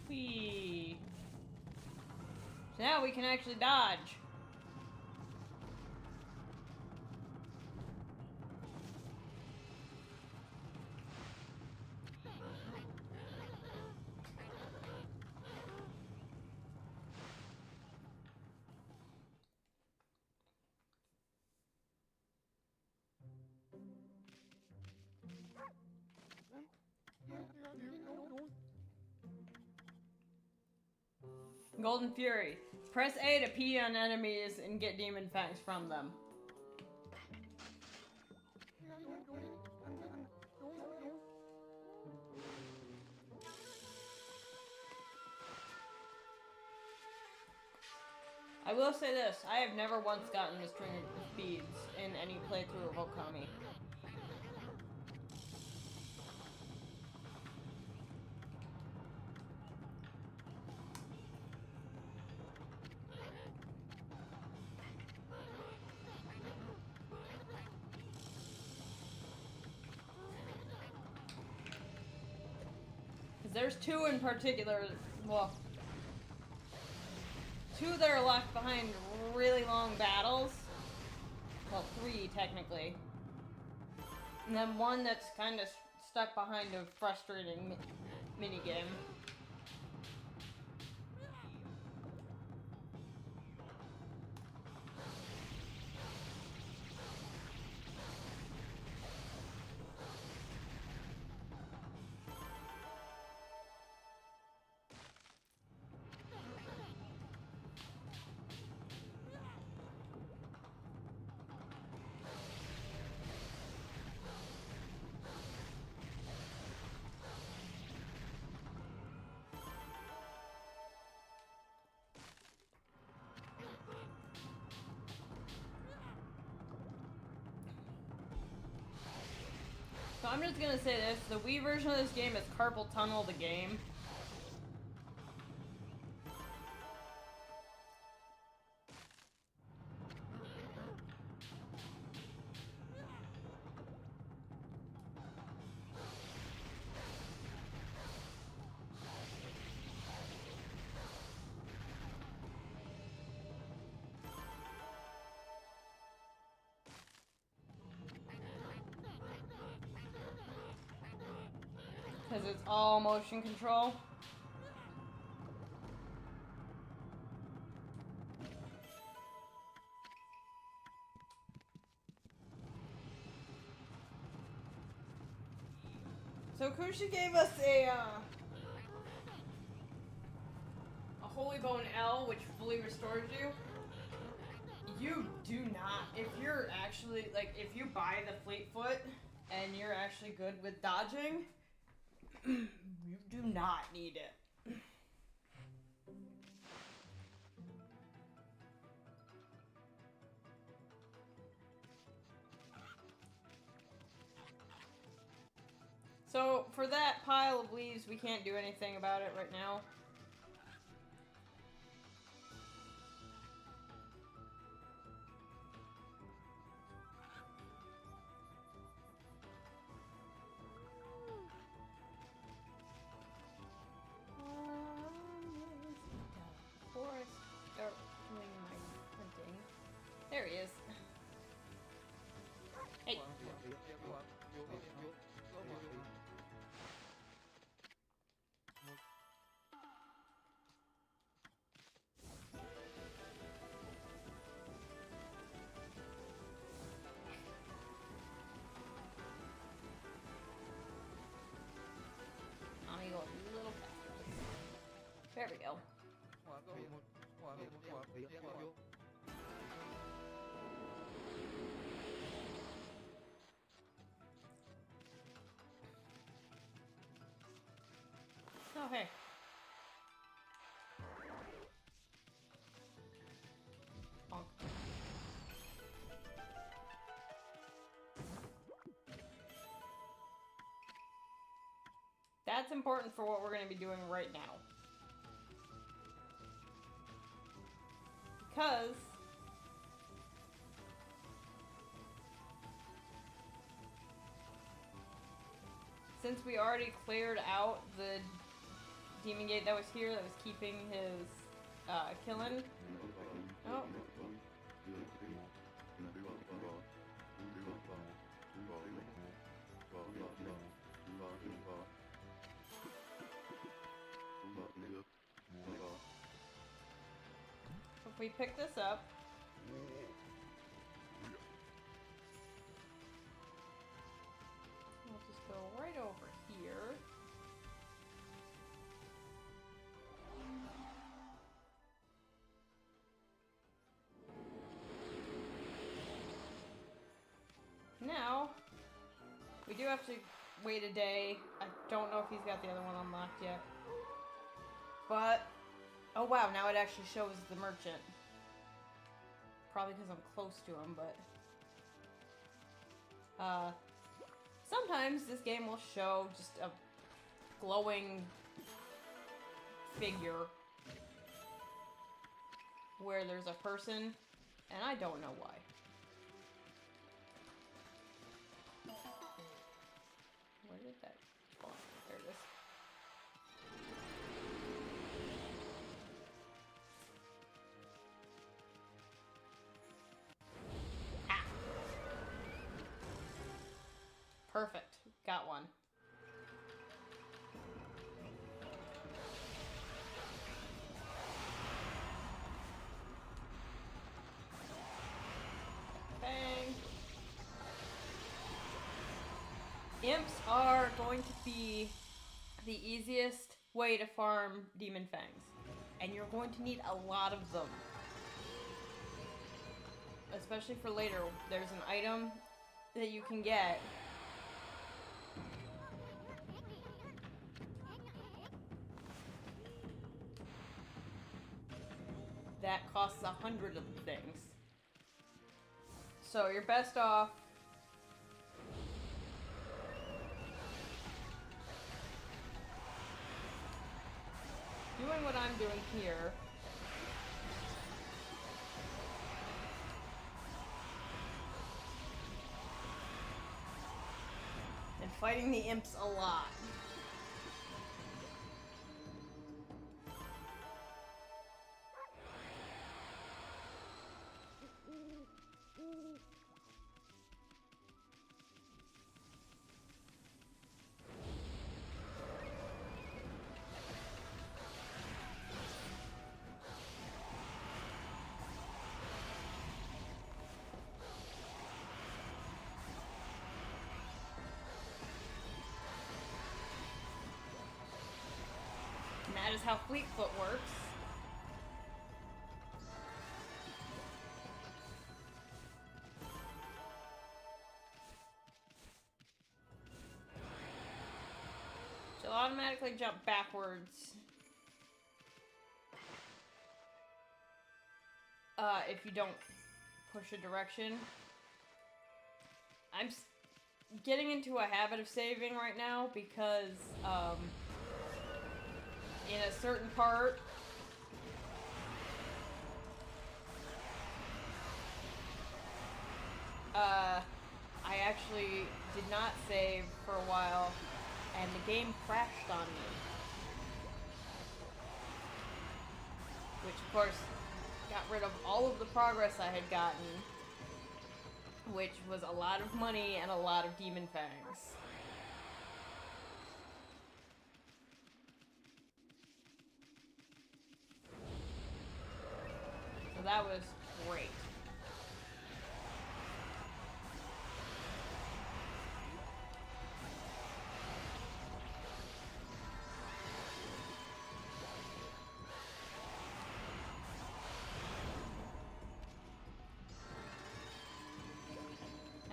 Whee! So now we can actually dodge. Golden Fury. Press A to pee on enemies and get demon fangs from them. I will say this, I have never once gotten the string of beads in any playthrough of Okami. There's two in particular, well, two that are left behind really long battles. Well, three technically. And then one that's kind of stuck behind a frustrating minigame. So I'm just gonna say this, the Wii version of this game is carpal tunnel the game. Because it's all motion control. So Kushi gave us a Holy Bone L, which fully restores you. You do not, if you're actually, like, if you buy the Fleetfoot and you're actually good with dodging, you do not need it. So, for that pile of leaves, we can't do anything about it right now. Forest, start doing my hunting. There he is. Hey. Let me go a little faster. There we go. Oh, hey. Bonk. That's important for what we're going to be doing right now. Because since we already cleared out the demon gate that was here, that was keeping his killing. Oh. If we pick this up, we'll just go right over here. Now, we do have to wait a day. I don't know if he's got the other one unlocked yet. But, oh wow, now it actually shows the merchant. Probably because I'm close to him, but... sometimes this game will show just a glowing figure where there's a person, and I don't know why. Where did that go? There it is. Ah! Perfect. Got one. Bang. Imps are going to be the easiest way to farm demon fangs. And you're going to need a lot of them. Especially for later. There's an item that you can get that costs 100 of the things. So you're best off doing what I'm doing here. And fighting the imps a lot. That is how Fleetfoot works. She'll automatically jump backwards if you don't push a direction. I'm getting into a habit of saving right now because in a certain part I actually did not save for a while and the game crashed on me, which of course got rid of all of the progress I had gotten, which was a lot of money and a lot of demon fangs. So that was great.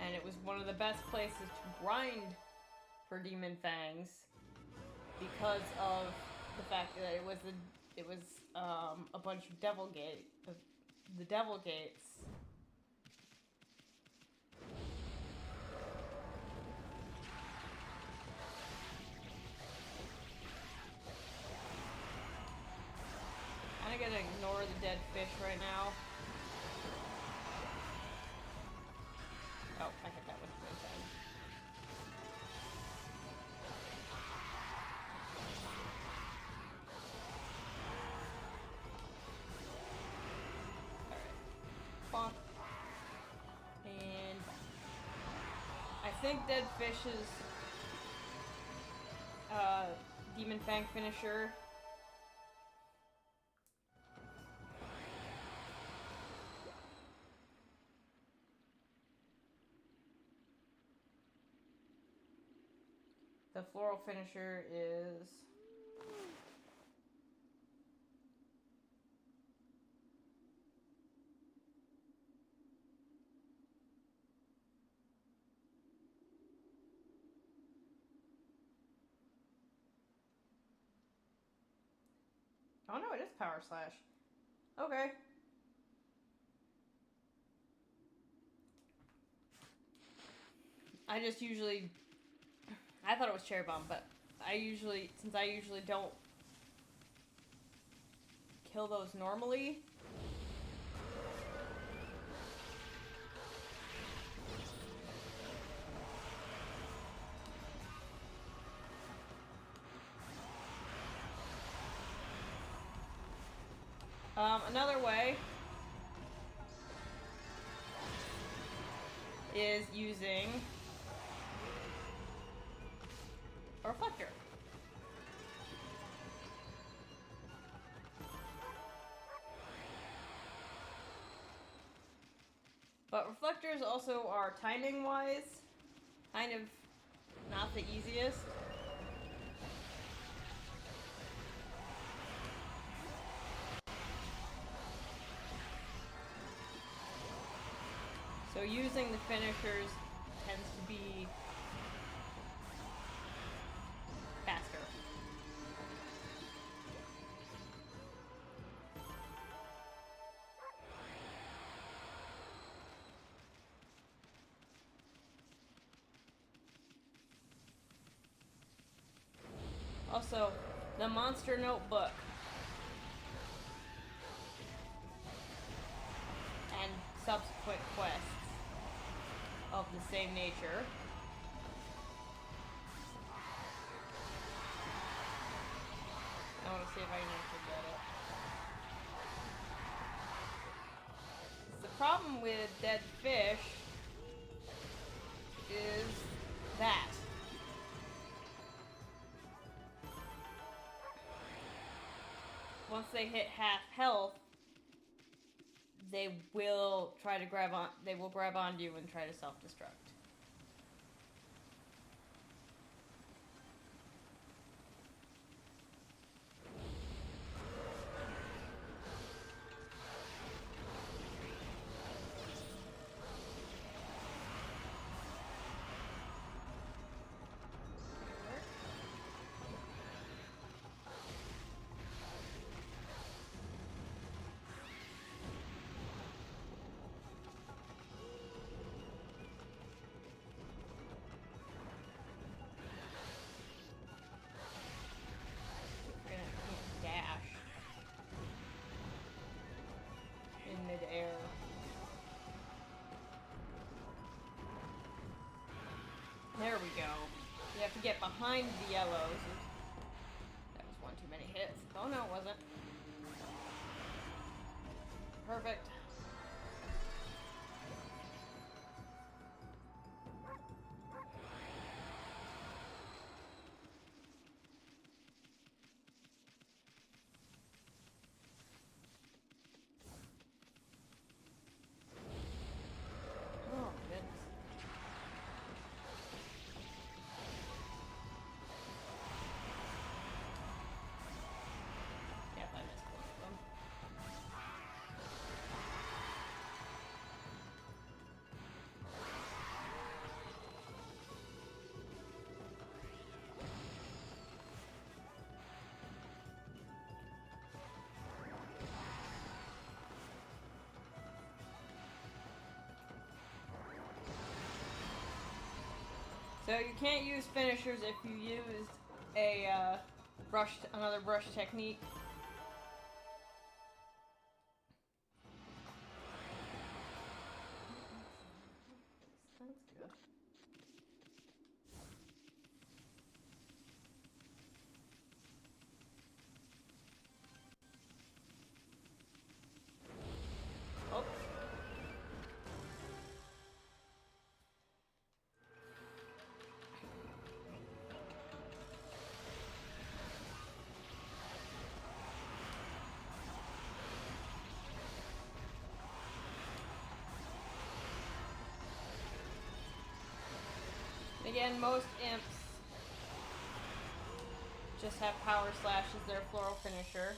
And it was one of the best places to grind for demon fangs because of the fact that it was a bunch of the devil gates. I'm gonna ignore the dead fish right now. Oh, I hit that with my thing. Alright. Bonk. And I think Dead Fish's Demon Fang finisher the floral finisher is oh no, it is Power Slash. Okay. I thought it was Cherry Bomb, but since I usually don't kill those normally, another way is using a reflector. But reflectors also are timing wise kind of not the easiest. So using the finishers tends to be faster. Also, the Monster Notebook and subsequent quests of the same nature I want to see if I can actually get it. The problem with Dead Fish is that once they hit half health, they will grab onto you and try to self-destruct. to get behind the yellows. That was one too many hits. Oh no, it wasn't. Perfect. Oh, goodness. Yep, I missed one of them. So you can't use finishers if you used a another brush technique. That's good. Oh. Again, most imps just have Power Slash as their floral finisher.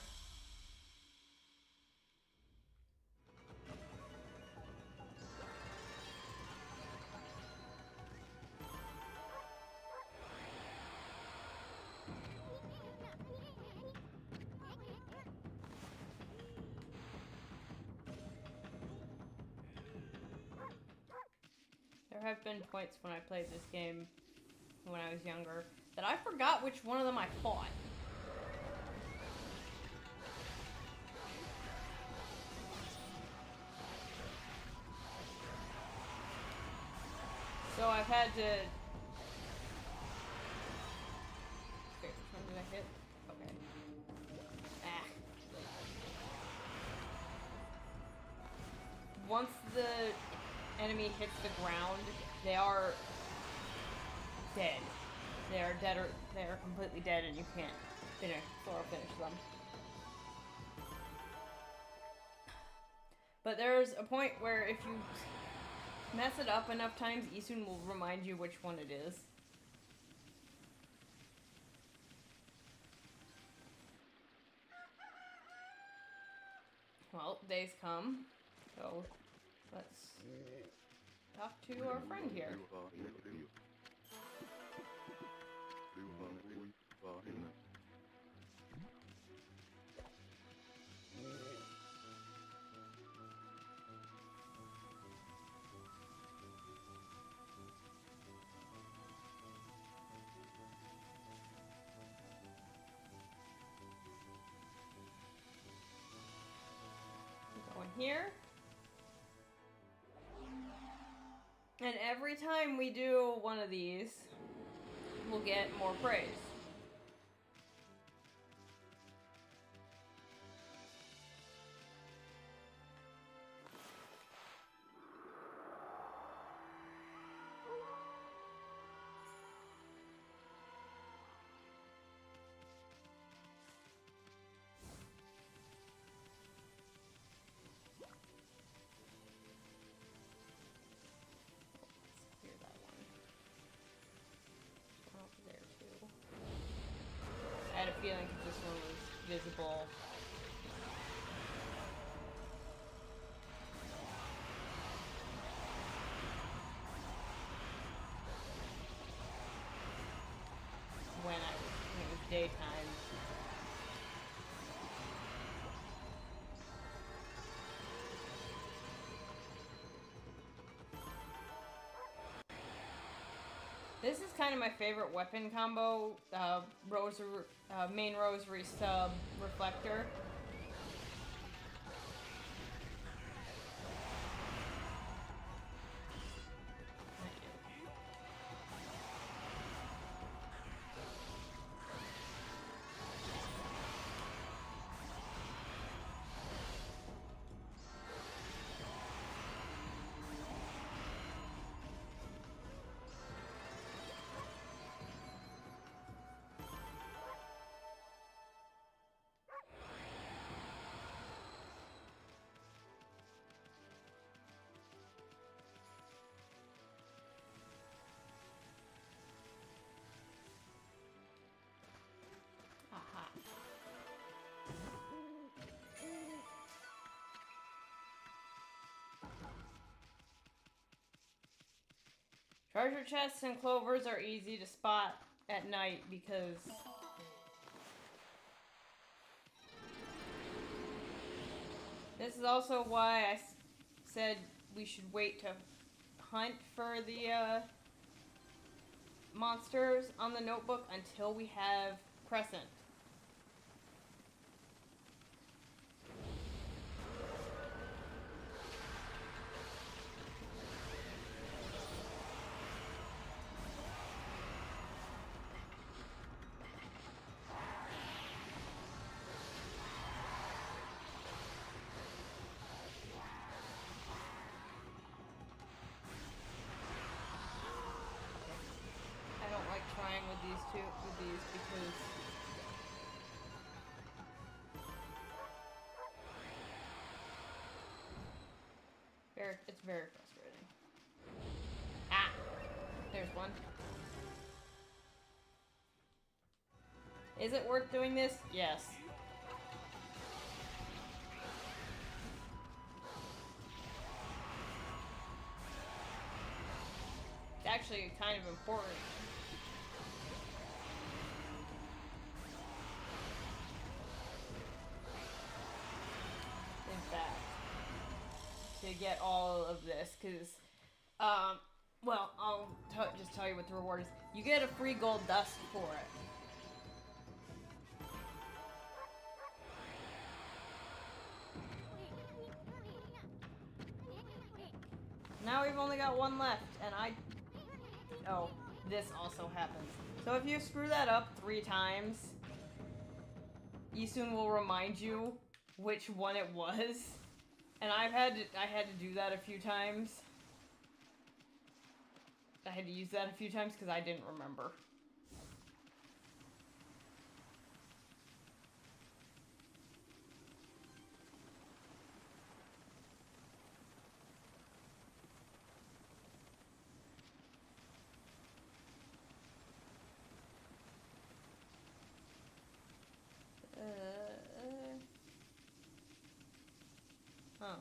There have been points when I played this game when I was younger that I forgot which one of them I fought. So I've had to... Wait, which one did I hit? Okay. Ah. Once the enemy hits the ground, they are dead. They are dead, or they are completely dead, and you can't finish them. But there's a point where if you mess it up enough times, Isun will remind you which one it is. Well, day's come, so let's talk to our friend here. Going here. And every time we do one of these, we'll get more praise. I had a feeling that this one was visible. When it was daytime. This is kind of my favorite weapon combo, main rosary sub reflector. Treasure chests and clovers are easy to spot at night because this is also why I said we should wait to hunt for the monsters on the notebook until we have Crescent. I don't like trying with these because it's very frustrating. Ah, there's one. Is it worth doing this? Yes. It's actually kind of important. In fact, to get all of this, because, well, I'll just tell you what the reward is. You get a free gold dust for it. Now we've only got one left, and oh, this also happens. So if you screw that up 3 times, Yisun will remind you which one it was. And I had to do that a few times. I had to use that a few times because I didn't remember. Huh.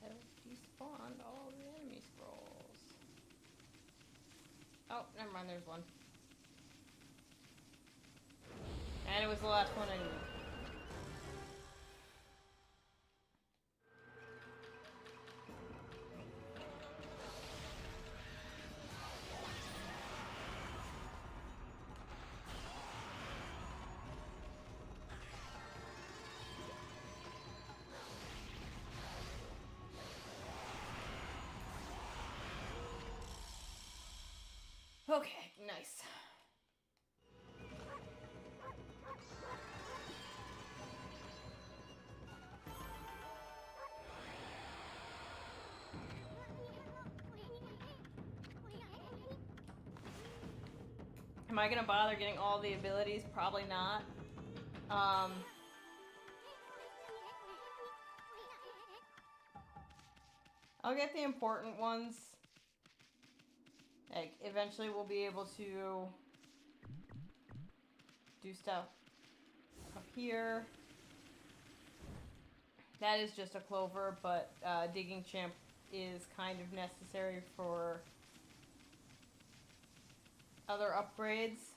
Have despawned all the enemy scrolls. Oh, never mind, there's one. And it was the last one I knew. Okay, nice. Am I gonna bother getting all the abilities? Probably not. I'll get the important ones. Like, eventually we'll be able to do stuff up here. That is just a clover, but digging champ is kind of necessary for other upgrades.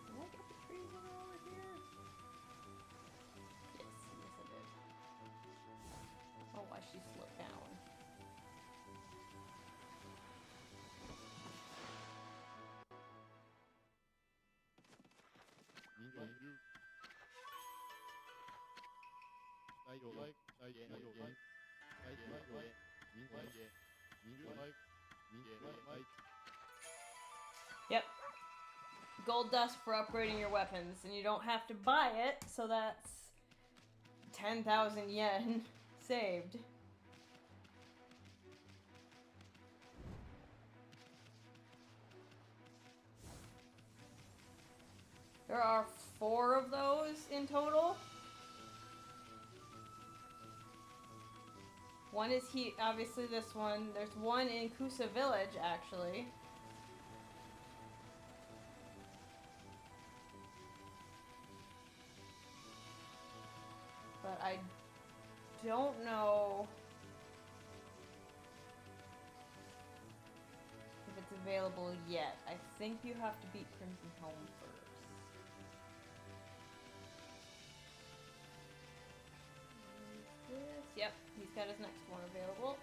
Did I get the trees that are over here? Yes, yes I did. Oh, why she slipped down. Yep. gold dust for upgrading your weapons, and you don't have to buy it, so that's 10,000 yen saved. There are 4 of those in total. One is obviously this one. There's one in Kusa Village, actually. But I don't know if it's available yet. I think you have to beat Crimson Helm first. Yep, he's got his next one available.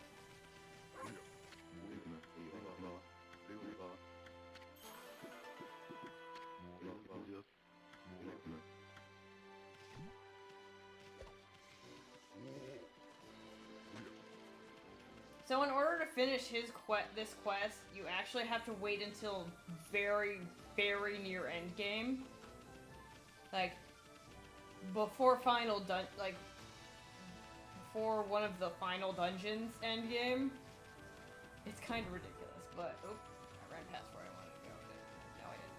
So in order to finish this quest, you actually have to wait until very, very near endgame. Like, before before one of the final dungeons endgame. It's kind of ridiculous, but I ran past where I wanted to go. No, I didn't.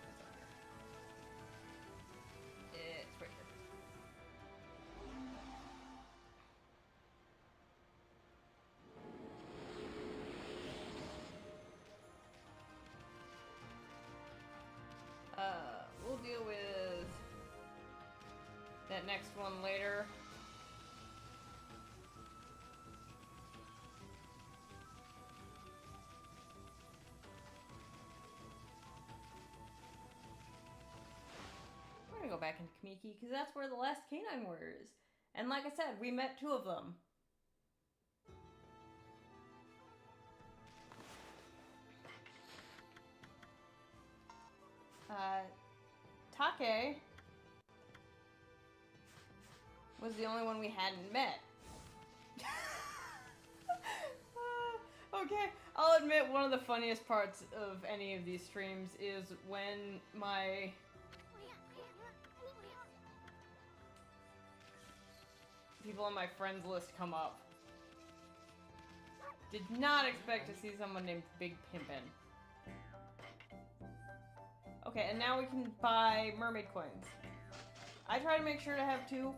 It's right here. We'll deal with that next one later. We're gonna go back into Kamiki because that's where the last Canine Warrior is. And like I said, we met 2 of them. Take was the only one we hadn't met. Okay, I'll admit one of the funniest parts of any of these streams is when my people on my friends list come up. Did not expect to see someone named Big Pimpin'. Okay, and now we can buy mermaid coins. I try to make sure to have 2,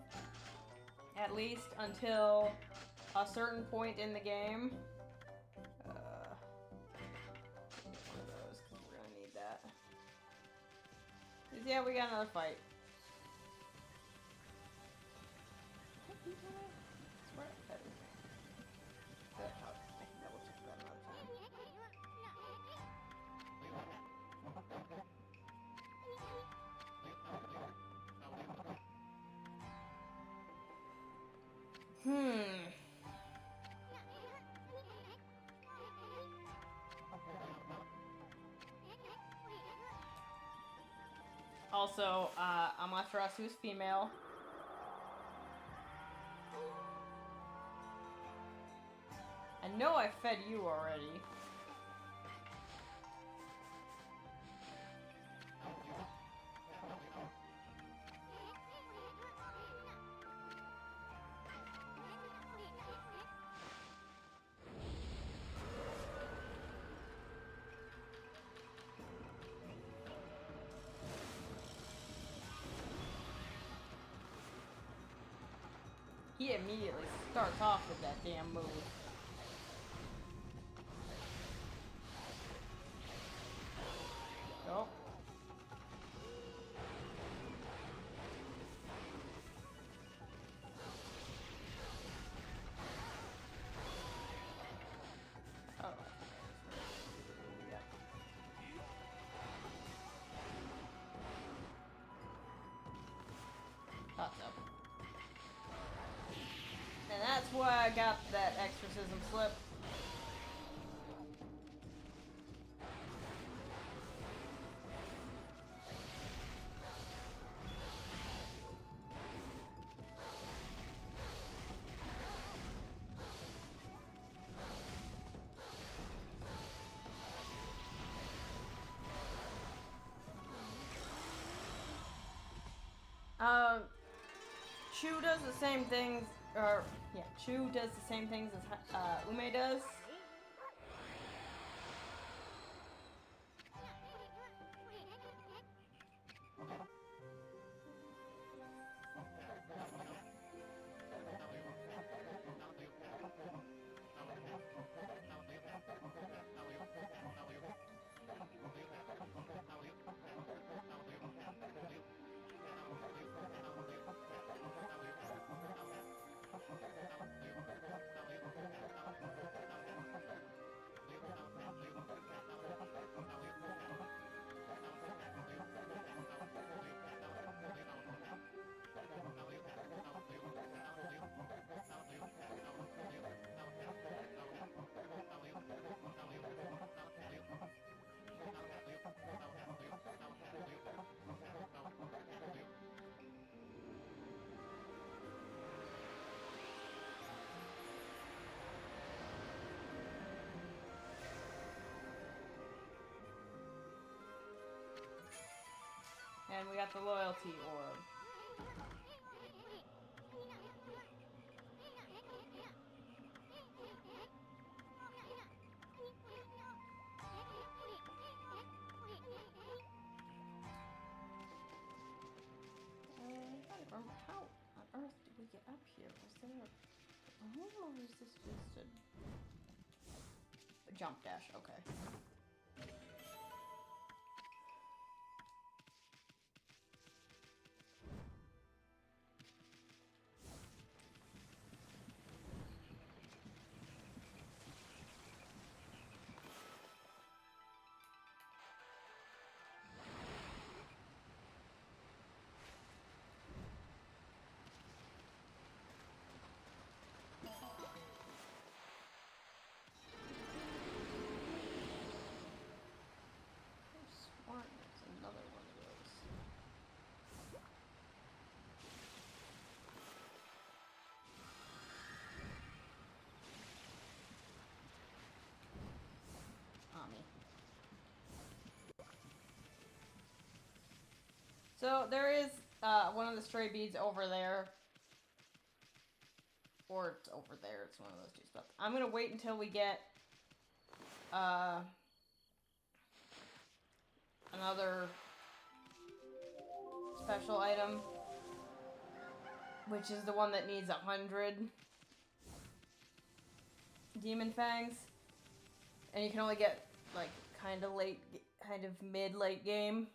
at least, until a certain point in the game. One of those, because we're gonna need that. 'Cause yeah, we got another fight. Also, Amaterasu is female. I know I fed you already. He immediately starts off with that damn move. Nope. Oh. Yep. Thought so. And that's why I got that exorcism slip. Chu does the same things, or yeah, Chu does the same things as Ume does. And we got the loyalty orb. I don't remember how on earth did we get up here? Was there a room or was this just a jump dash? Okay. There's another one of those. Ami. So there is one of the stray beads over there. Or it's over there. It's one of those two spots. I'm going to wait until we get another special item, which is the one that needs 100 demon fangs, and you can only get like kind of mid-late game.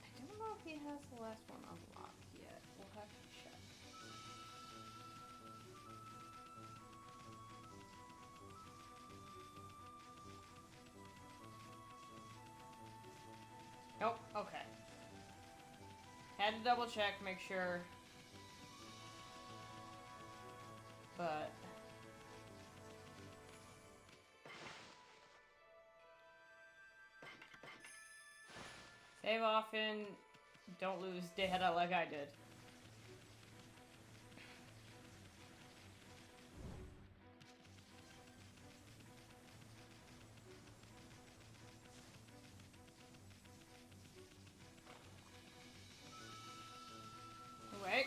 I don't know if he has the last one unlocked yet. We'll have to check. Nope, okay. Had to double check, make sure. But save often, don't lose data like I did. Wait.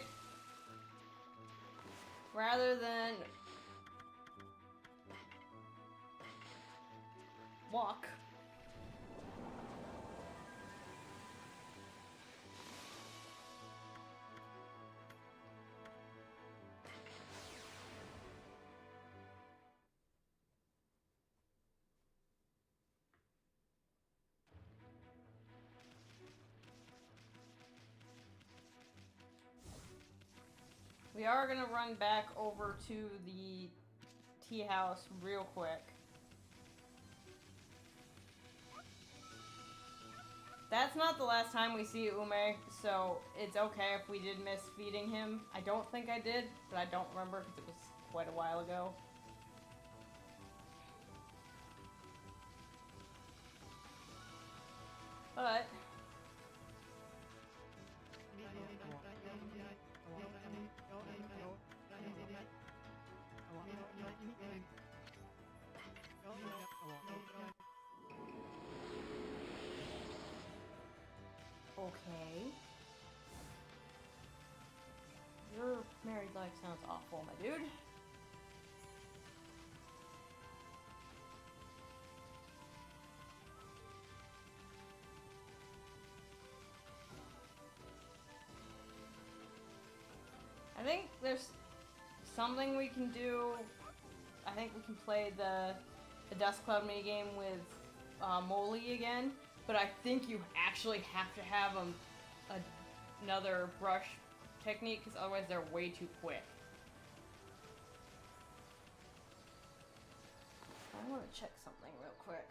Rather than walk, we are gonna run back over to the tea house real quick. That's not the last time we see Ume, so it's okay if we did miss feeding him. I don't think I did, but I don't remember because it was quite a while ago. But Okay. Your married life sounds awful, my dude. I think there's something we can do. I think we can play the Dust Cloud minigame with Molly again, but I think you actually have to have another brush technique, because otherwise they're way too quick. I want to check something real quick.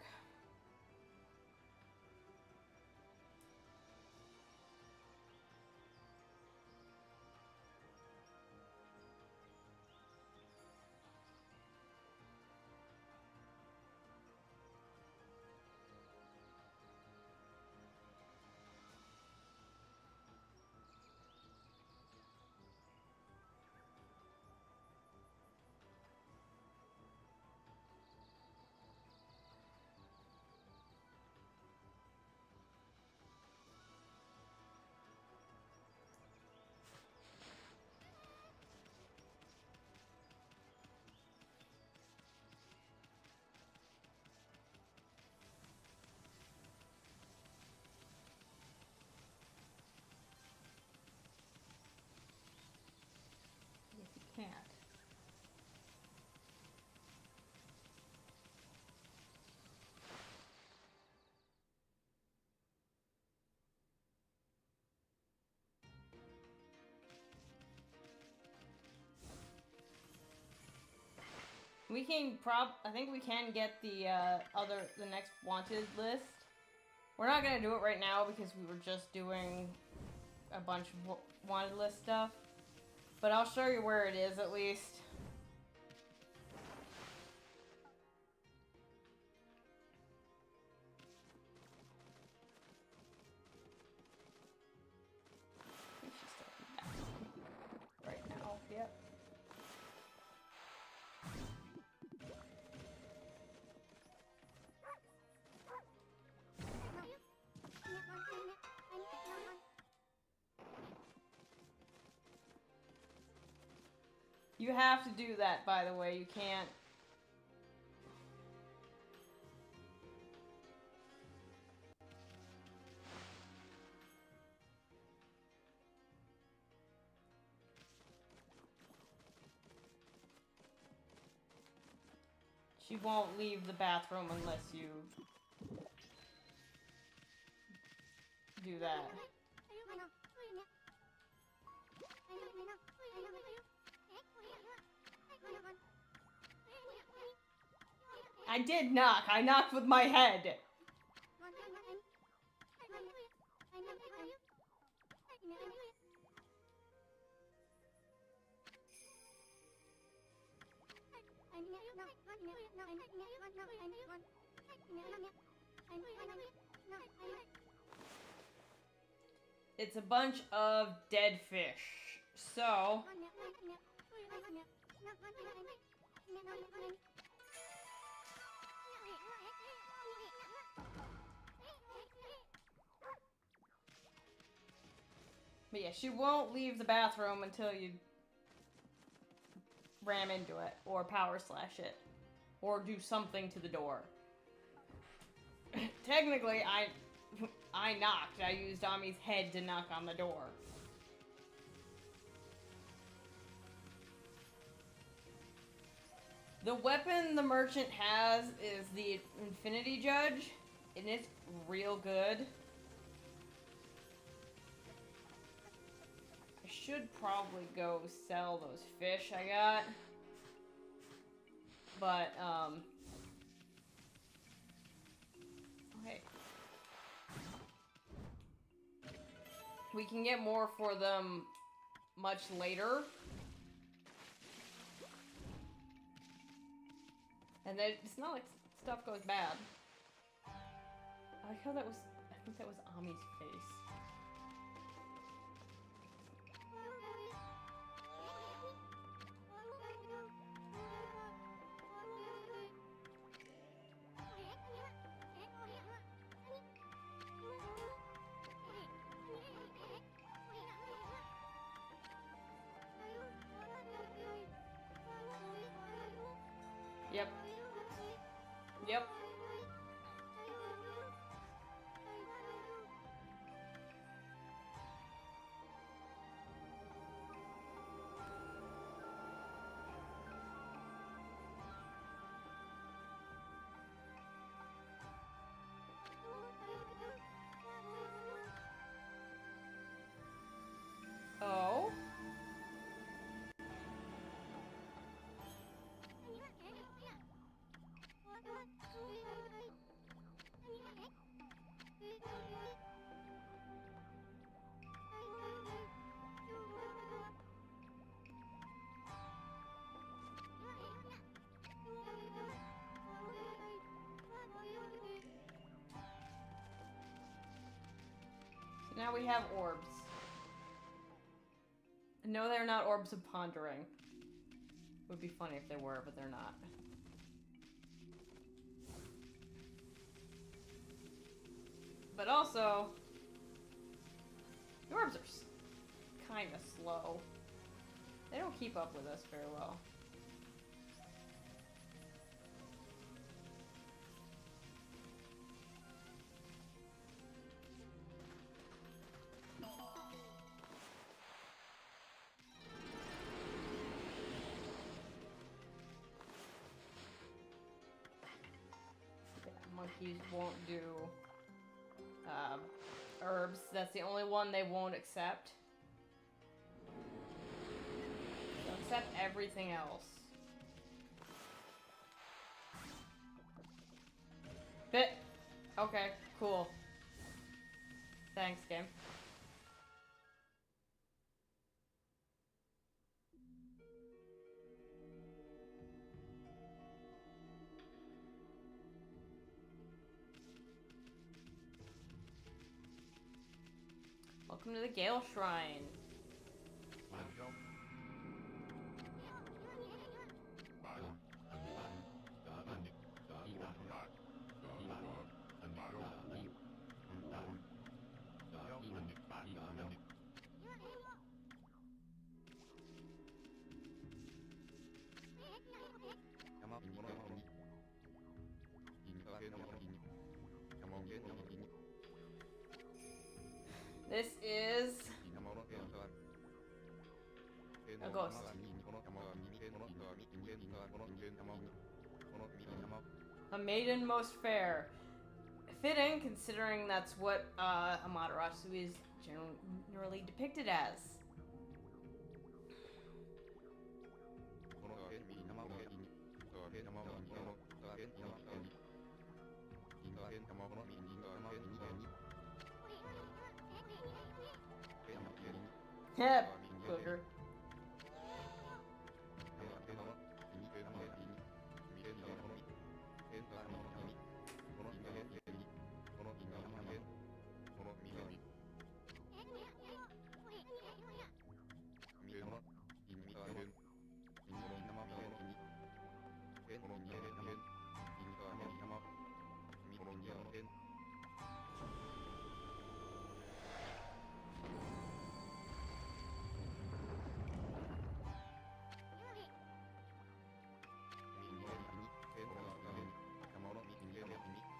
Yes, you can't. We can I think we can get the next wanted list. We're not gonna do it right now because we were just doing a bunch of wanted list stuff. But I'll show you where it is at least. I think she's still right now. Yep. You have to do that, by the way. You can't. She won't leave the bathroom unless you do that. I did knock. I knocked with my head. It's a bunch of dead fish. So but yeah, she won't leave the bathroom until you ram into it, or power slash it, or do something to the door. Technically, I knocked. I used Ami's head to knock on the door. The weapon the merchant has is the Infinity Judge, and it's real good. I should probably go sell those fish I got. But, okay. We can get more for them much later. And then it's not like stuff goes bad. I like how that was, I think that was Ami's face. Yep. Oh. So now we have orbs. No, they're not orbs of pondering. It would be funny if they were, but they're not. But also, the orbs are kind of slow. They don't keep up with us very well. Monkeys won't do herbs. That's the only one they won't accept. They'll accept everything else. Bit. Okay, cool. Thanks, game. Welcome to the Gale Shrine. This is a ghost. A maiden most fair. Fitting, considering that's what Amaterasu is generally depicted as. Yep, booger.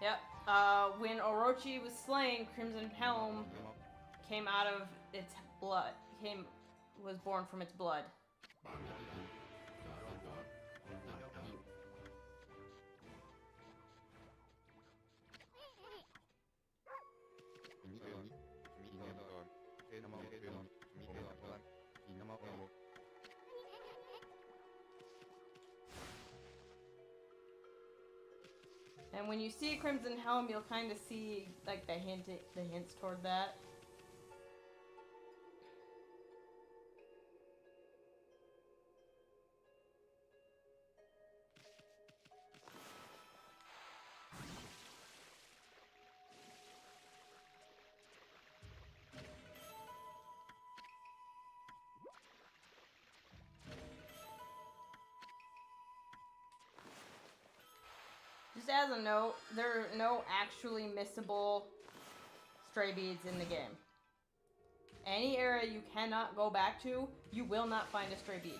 Yep. When Orochi was slain, Crimson Helm came out of its blood. Was born from its blood. And when you see Crimson Helm, you'll kind of see like the hints toward that. Just as a note, there are no actually missable stray beads in the game. Any area you cannot go back to, you will not find a stray bead.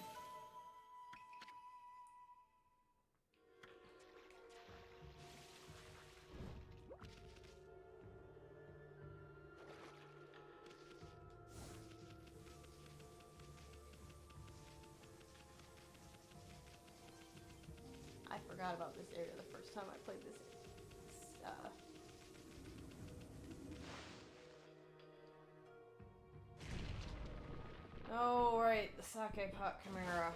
forgot about this area the first time I played this. Oh, right, the sake pot chimera.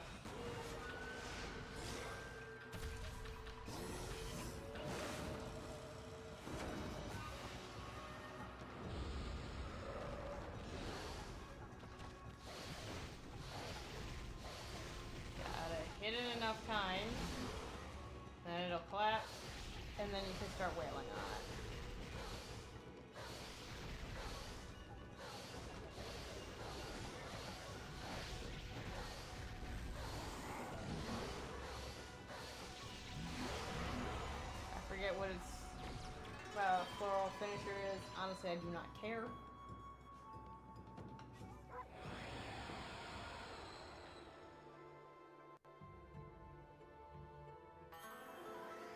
Hit it enough times, then it'll collapse, and then you can start wailing on it. I forget what its floral finisher is. Honestly, I do not care.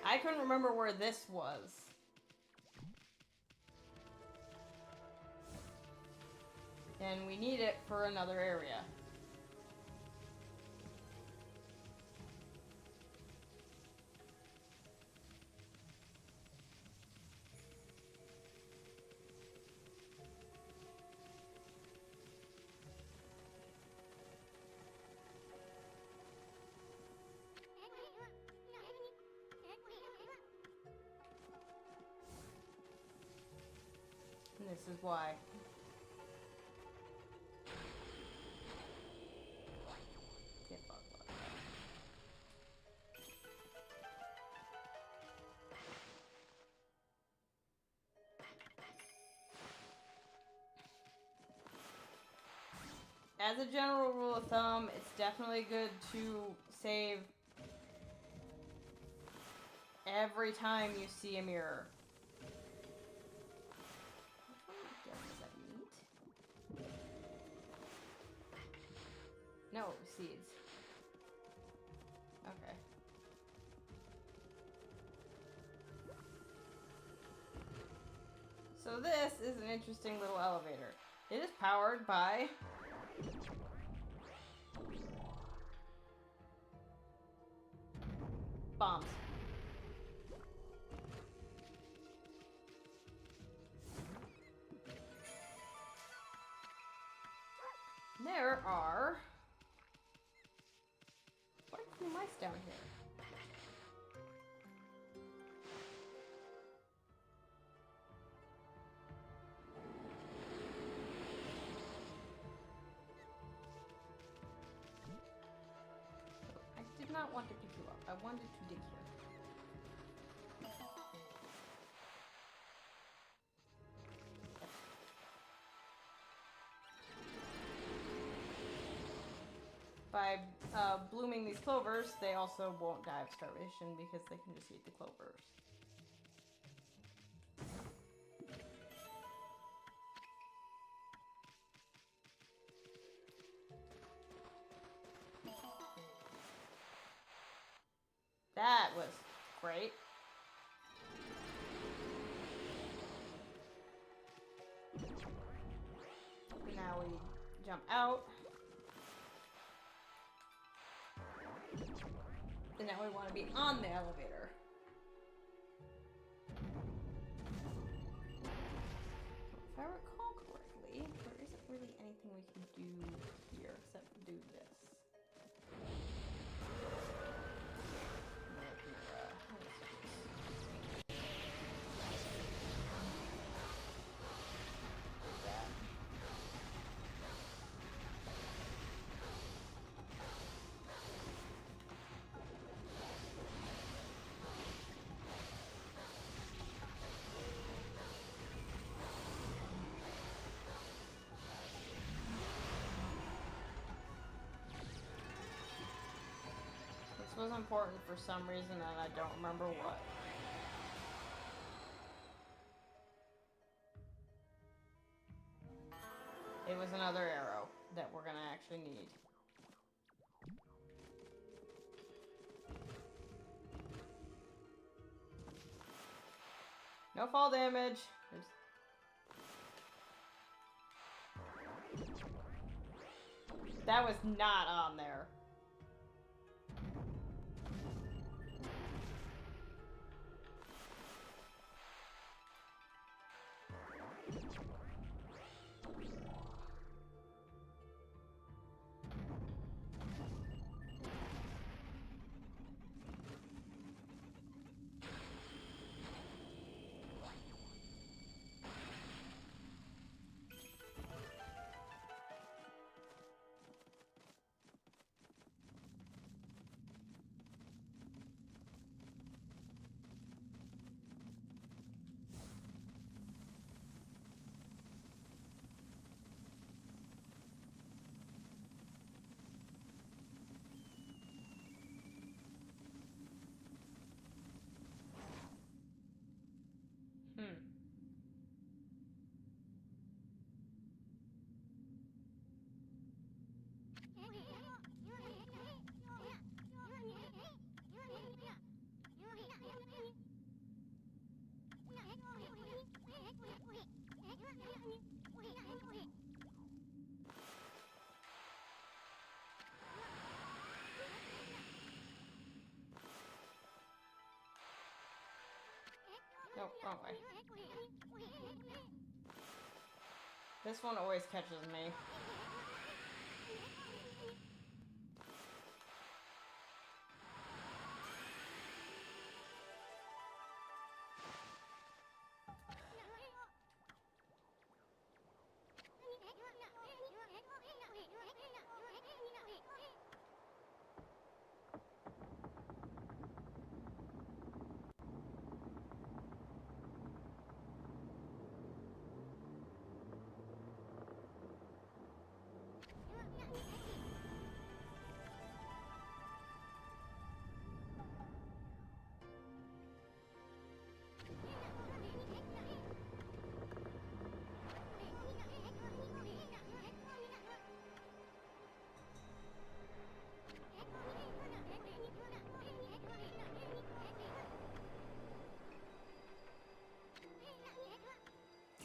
I couldn't remember where this was. And we need it for another area. And this is why. Get fucked up. As a general rule of thumb, it's definitely good to save every time you see a mirror. Is that meat? No, it was seeds. Okay. So this is an interesting little elevator. It is powered by bombs. There are quite a few mice down here. I did not want to pick you up. I wanted to dig here. By blooming these clovers, they also won't die of starvation because they can just eat the clovers. That was great. Now we jump out. And now we want to be on the elevator. If I recall correctly, there isn't really anything we can do here except do this. This was important for some reason and I don't remember what. It was another arrow that we're gonna actually need. No fall damage. That was not on there. Oh, wrong way. This one always catches me.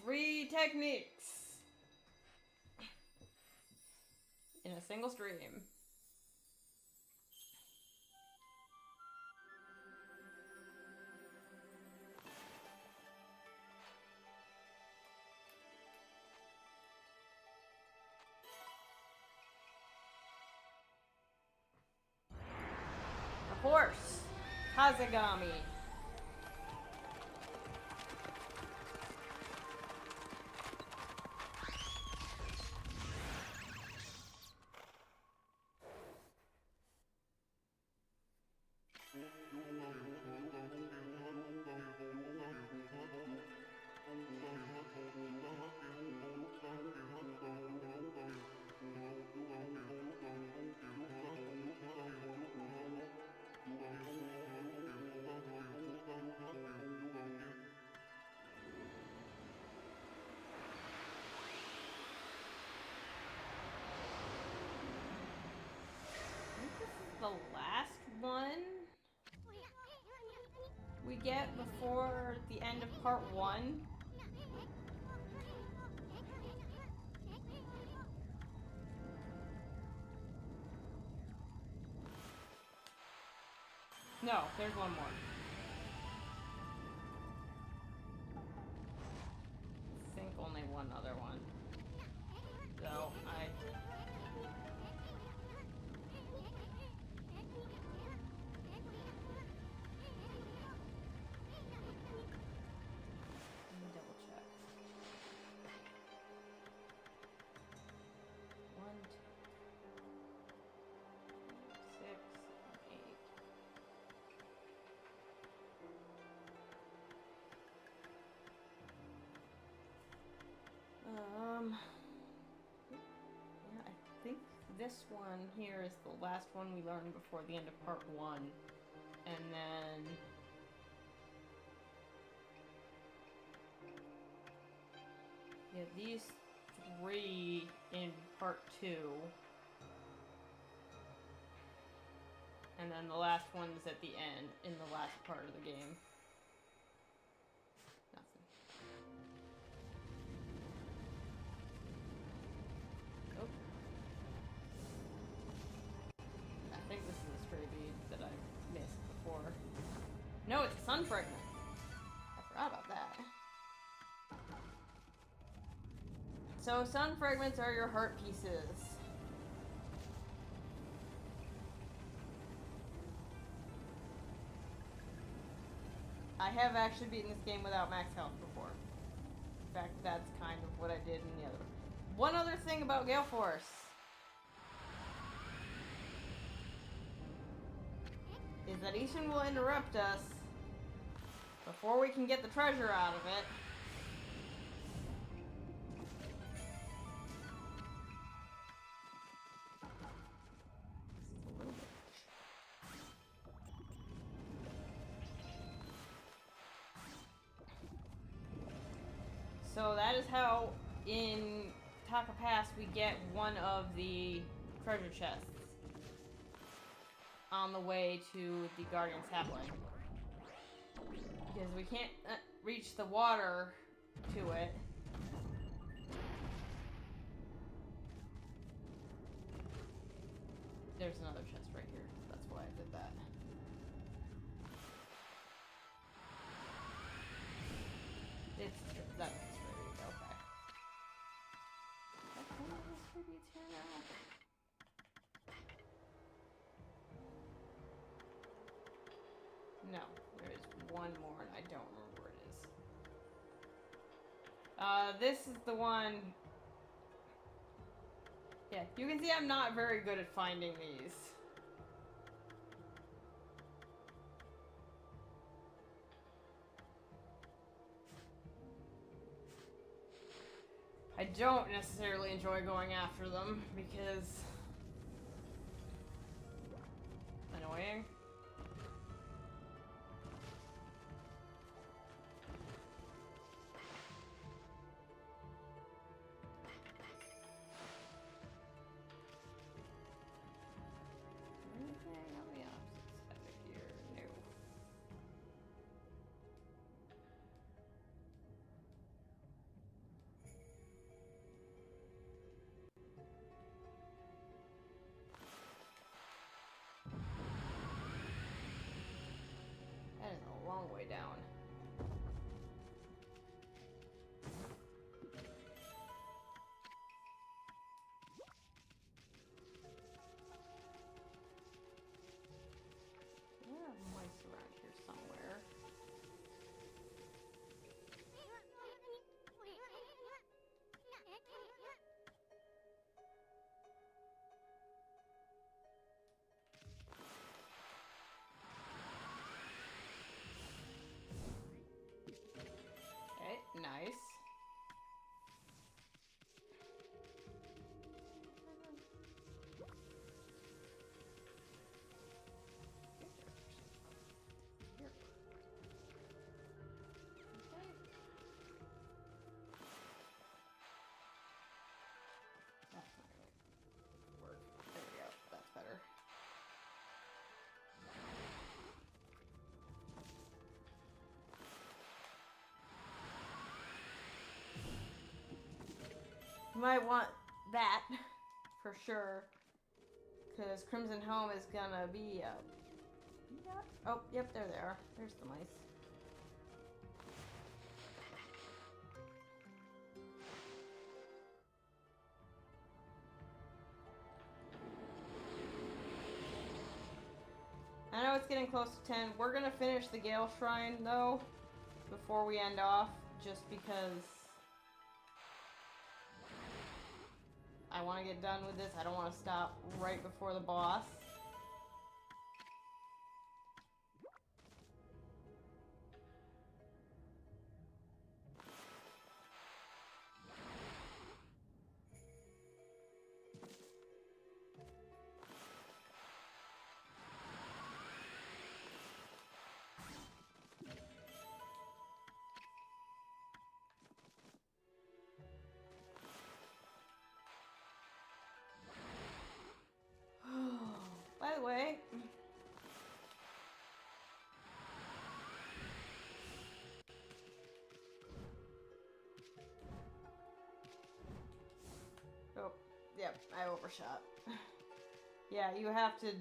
Three techniques in a single stream. The horse, Kazagami. The last one we get before the end of part 1. No, there's one more. I think only one other one. So, Let me double check. 1, 2, 6, 8. Yeah, I think this one here is the last one we learned before the end of part 1. And then yeah, these 3 in part 2. And then the last one is at the end, in the last part of the game. Nothing. Nope. I think this is a stray bead that I missed before. No, it's a sun fragment. I forgot about that. So sun fragments are your heart pieces. I have actually beaten this game without max health before. In fact, that's kind of what I did in the other one. One other thing about Gale Force is that Ishin will interrupt us before we can get the treasure out of it. So that is how in Taka Pass we get one of the treasure chests on the way to the Guardian Sapling. Because we can't reach the water to it. There's another chest right here. That's why I did that. That's straight. Okay. Maybe it's here now. No, there is one more and I don't remember where it is. This is the one. Yeah, you can see I'm not very good at finding these. I don't necessarily enjoy going after them because annoying. Anything on the opposite side of here? No. That is a long way down. There are mice around here somewhere. Okay, nice. Here. Okay. That's not gonna work. There we go. That's better. You might want that for sure, because Crimson Home is gonna be up. Oh, yep, there they are. There's the mice. I know it's getting close to 10. We're gonna finish the Gale Shrine though before we end off, just because I want to get done with this. I don't want to stop right before the boss. By the way, oh, yep, I overshot. Yeah, you have to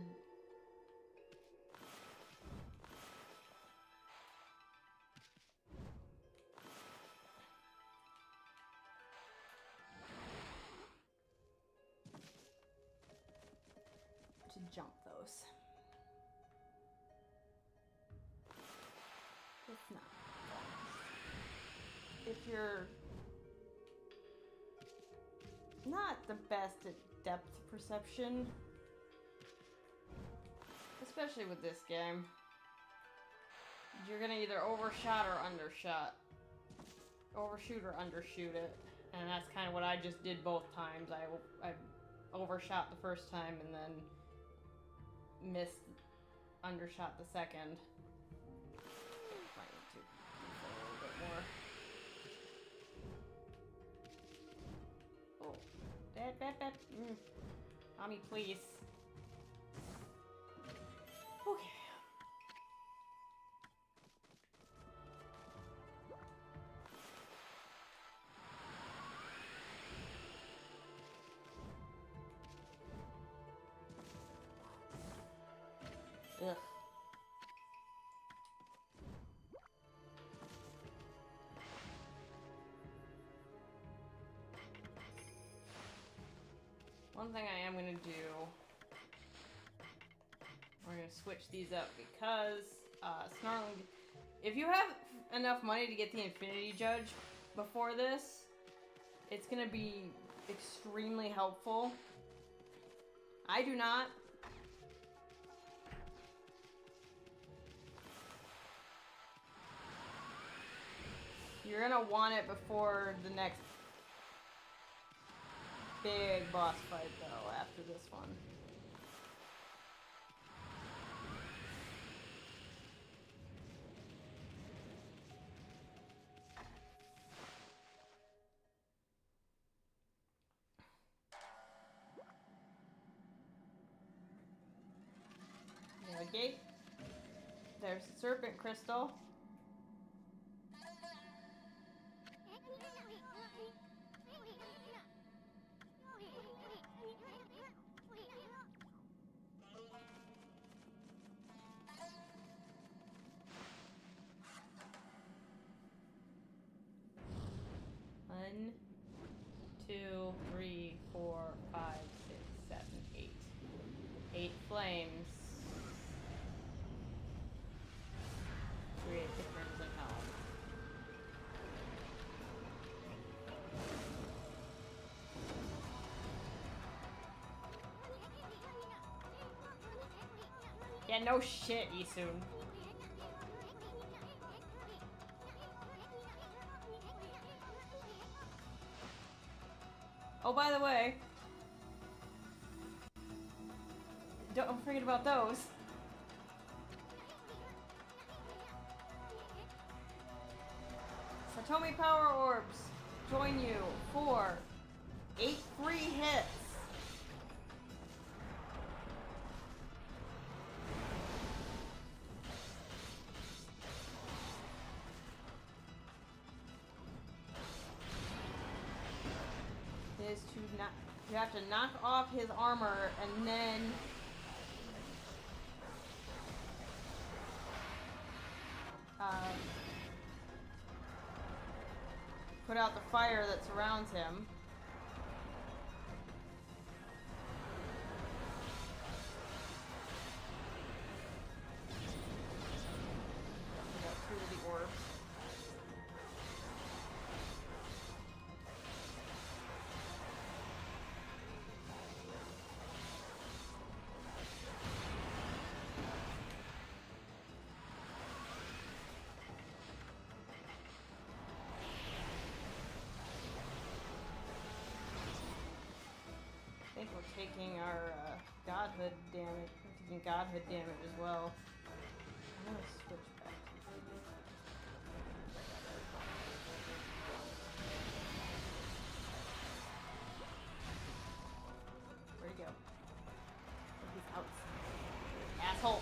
jump those. It's not. If you're not the best at depth perception, especially with this game, you're gonna either overshot or undershot. Overshoot or undershoot it. And that's kind of what I just did both times. I overshot the first time and then missed, undershot the second. Might need to control a little bit more. Oh, that. Mommy, please. Okay. Ugh. One thing I am gonna do, we're gonna switch these up because Snarling, if you have enough money to get the Infinity Judge before this, it's gonna be extremely helpful. I do not. You're gonna want it before the next big boss fight, though, after this one. Navigate. There's the Serpent Crystal. One, 2, 3, 4, 5, 6, 7, 8. 8 flames. Create the Crimson Helm. Yeah, no shit, Isun. Oh, by the way, don't forget about those. Satomi Power Orbs join you for 8 free hits. Is to not, you have to knock off his armor and then put out the fire that surrounds him. We got 2 of the orbs. I think we're taking our godhood damage. We're taking godhood damage as well. I'm gonna switch back to this. Where'd he go? Oh, he's out. Asshole!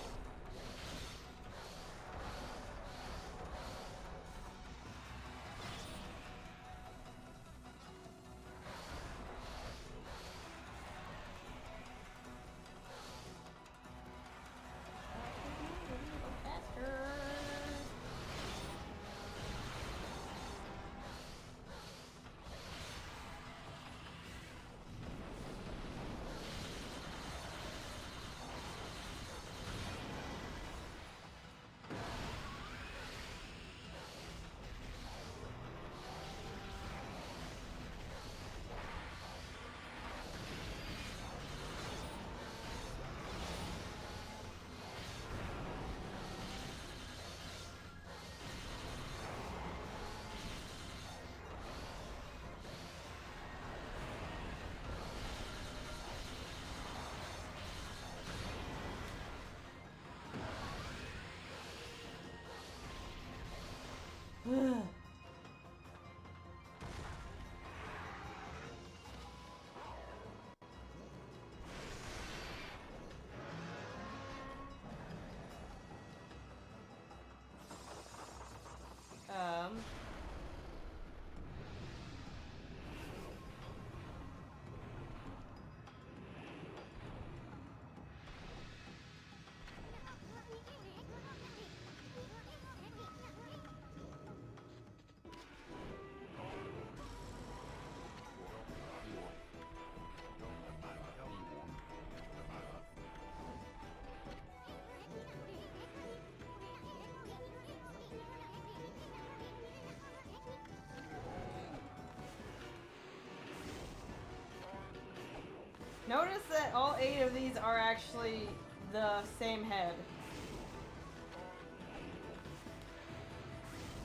Notice that all 8 of these are actually the same head.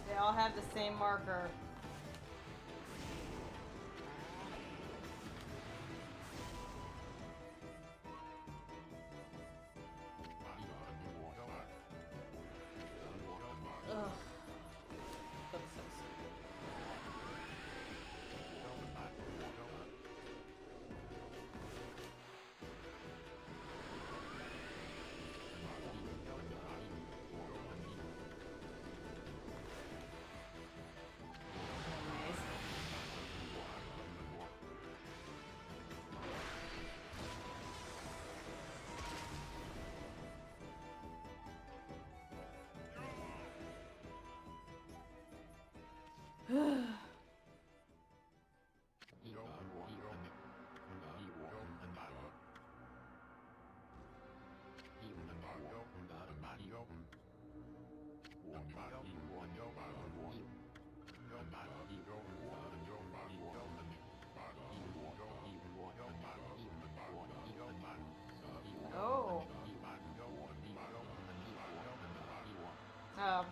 They all have the same marker. Ugh. That's so stupid. Oh. Um.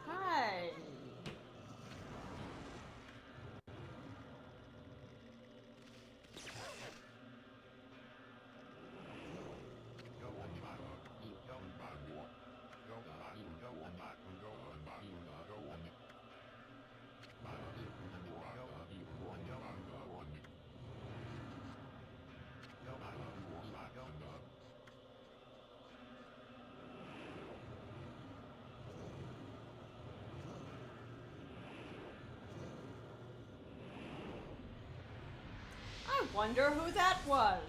Hi. I wonder who that was.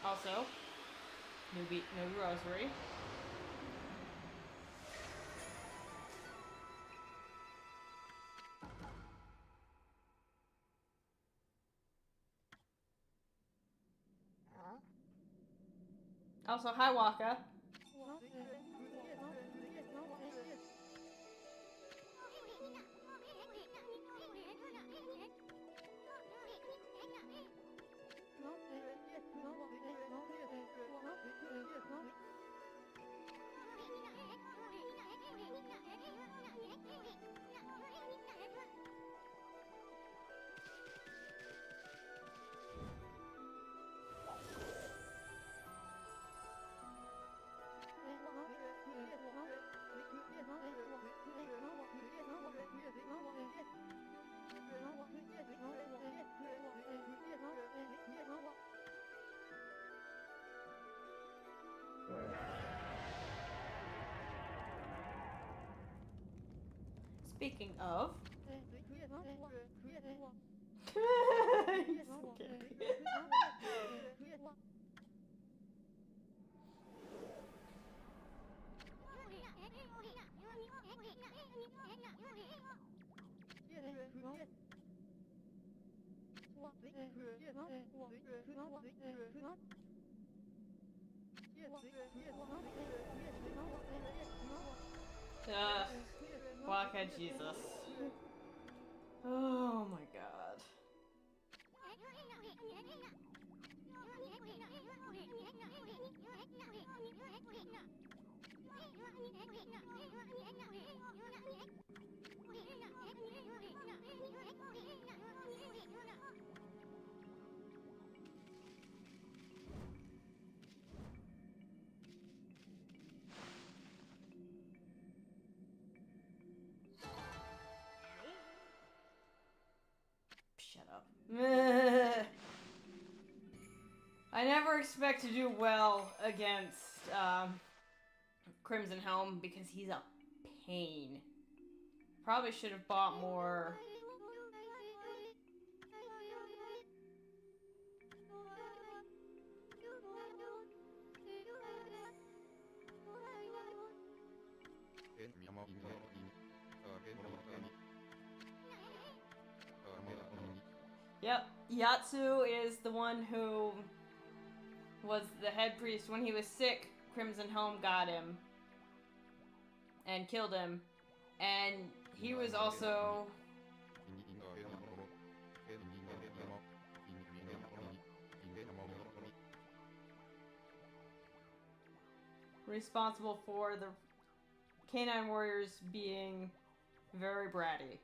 Also, new rosary. Also, hi Waka. Speaking of. He's so campy. Ugh. Waka Jesus. Oh my god. Shut up. I never expect to do well against Crimson Helm because he's a pain. Probably should have bought more. Yep, Yatsu is the one who was the head priest. When he was sick, Crimson Home got him and killed him. And he was also responsible for the Canine Warriors being very bratty.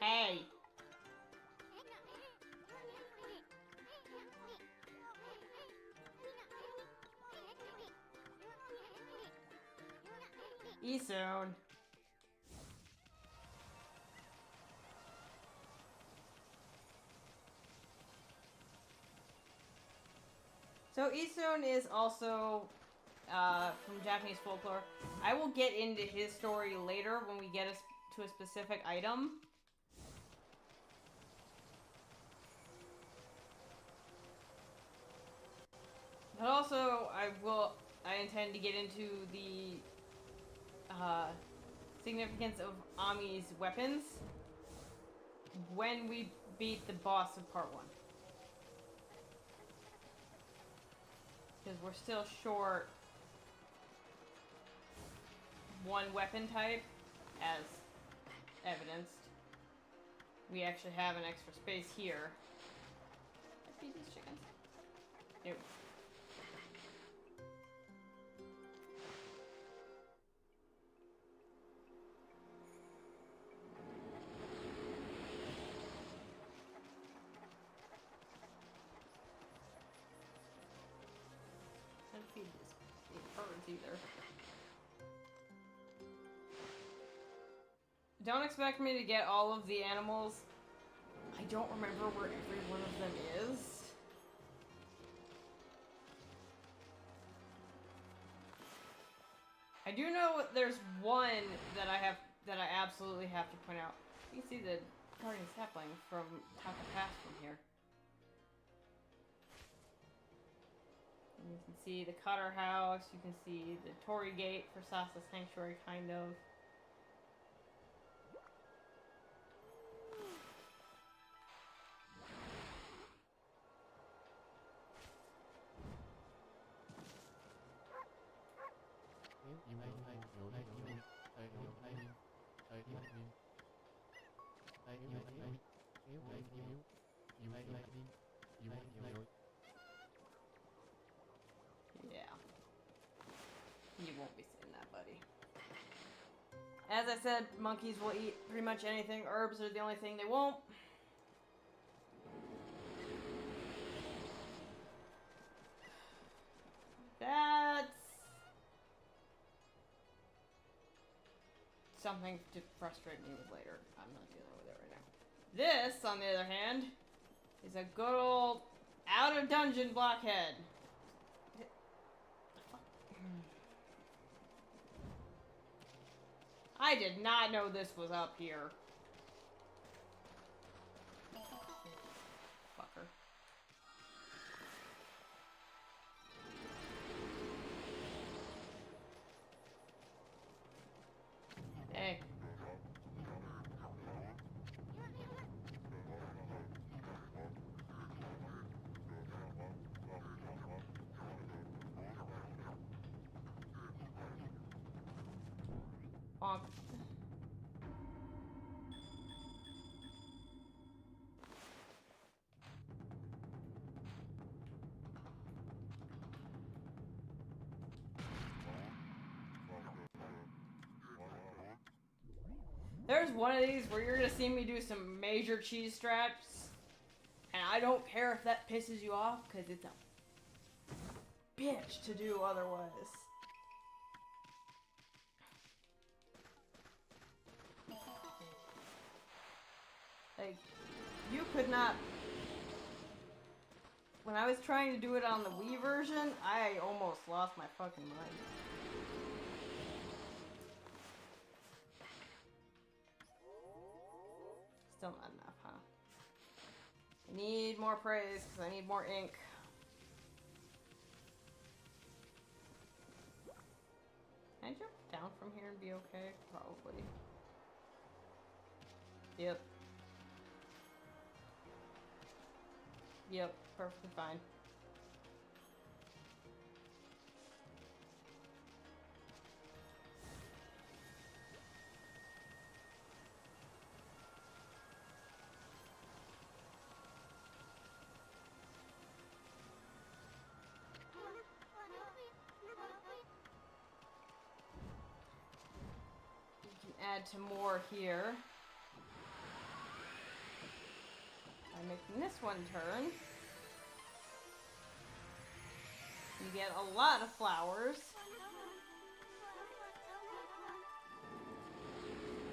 Hey! Isun. So Isun is also from Japanese folklore. I will get into his story later when we get us to a specific item. But also, I intend to get into the significance of Ami's weapons when we beat the boss of part 1. Because we're still short one weapon type, as evidenced. We actually have an extra space here. Let's feed these chickens. Nope. Don't feed these birds either. Don't expect me to get all of the animals. I don't remember where every one of them is. I do know there's one that I absolutely have to point out. You can see the guardian sapling from Taka Pass from here. And you can see the Cutter House, you can see the Torii Gate for Sasa Sanctuary, kind of. Yeah. You won't be seeing that, buddy. As I said, monkeys will eat pretty much anything. Herbs are the only thing they won't. That's something to frustrate me with later. I'm not dealing with it right now. This, on the other hand, is a good old out-of-dungeon blockhead. I did not know this was up here. Fucker. Hey. Bonk. There's one of these where you're gonna see me do some major cheese straps, and I don't care if that pisses you off, because it's a bitch to do otherwise. Like, you could not... When I was trying to do it on the Wii version, I almost lost my fucking mind. Still not enough, huh? I need more praise, because I need more ink. Can I jump down from here and be okay? Probably. Yep. Yep, perfectly fine. Add to more here by making this one turn. You get a lot of flowers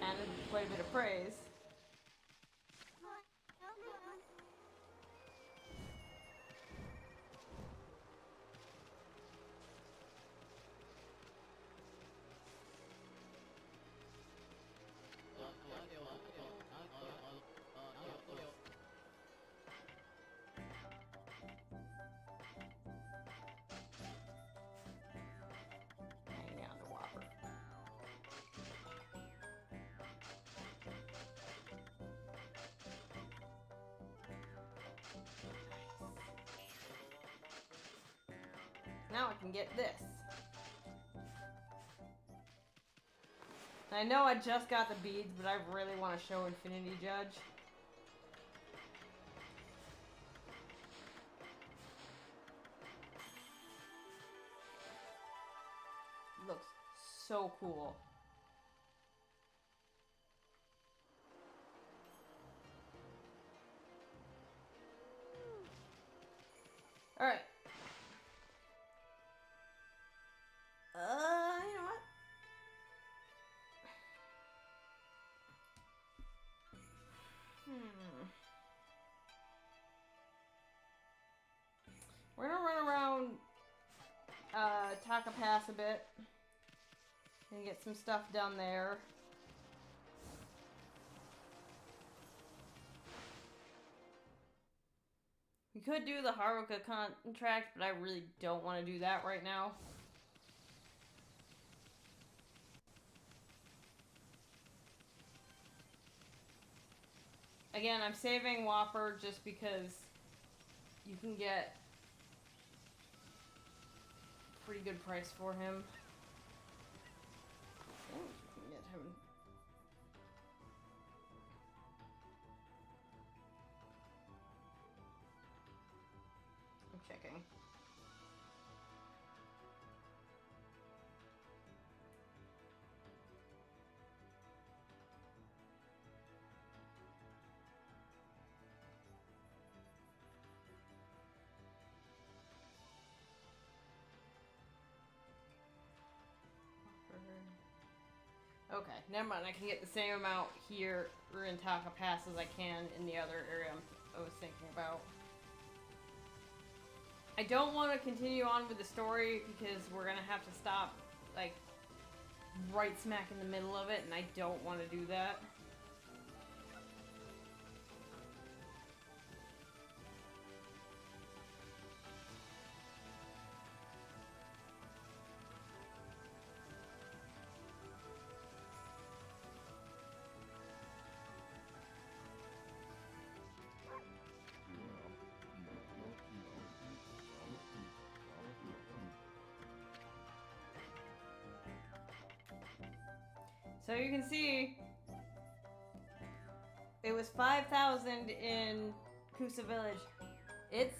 and quite a bit of praise. Now I can get this. I know I just got the beads, but I really want to show Infinity Judge. Looks so cool. Alright. You know what? We're gonna run around Taka Pass a bit and get some stuff done there. We could do the Haruka contract, but I really don't want to do that right now. Again, I'm saving Whopper just because you can get a pretty good price for him. I think you can get him. I'm checking. Okay, never mind. I can get the same amount here or in Taka Pass as I can in the other area I was thinking about. I don't want to continue on with the story because we're going to have to stop, like, right smack in the middle of it, and I don't want to do that. So you can see, it was 5,000 in Kusa Village. It's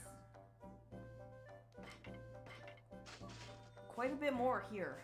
quite a bit more here.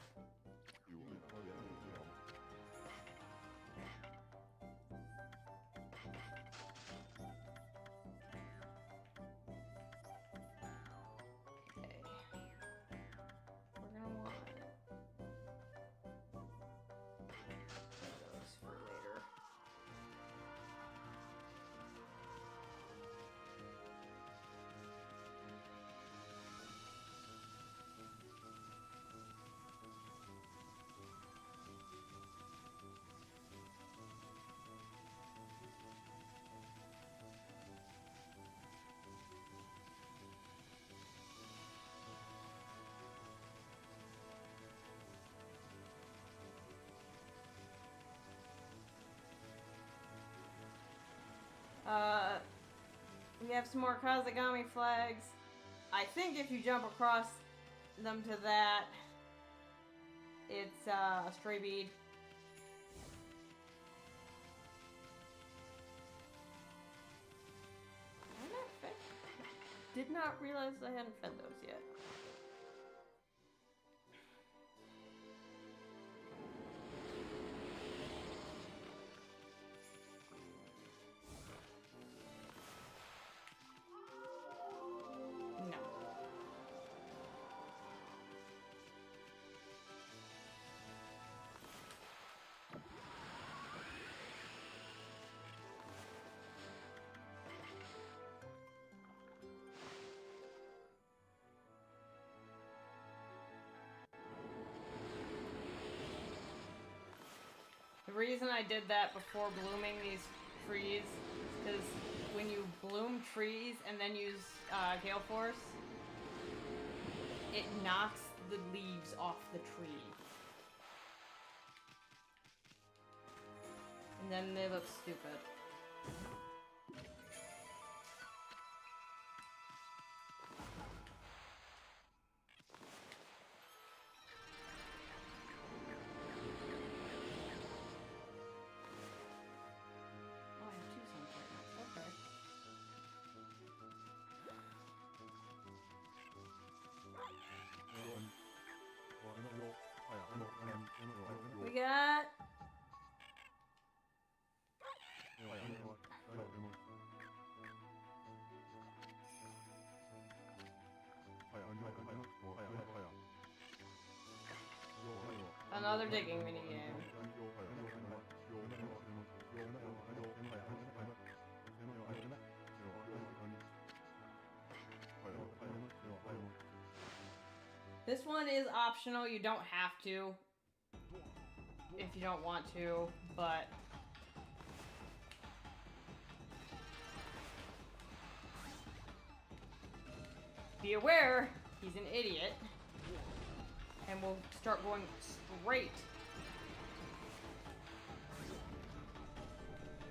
have some more Kazagami flags. I think if you jump across them to that, it's a stray bead. Did not realize I hadn't fed those yet. No. The reason I did that before blooming these trees is because when you bloom trees and then use Gale Force, it knocks the leaves off the tree. And then they look stupid. We got... another digging minigame. This one is optional, you don't have to. If you don't want to, but... be aware, he's an idiot. And we'll start going straight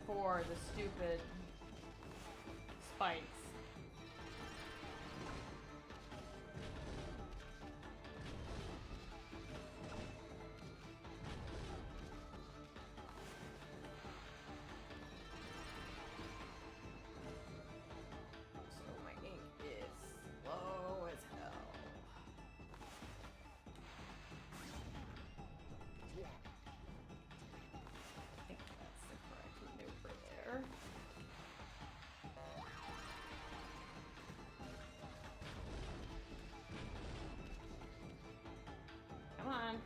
for the stupid spikes. Come on.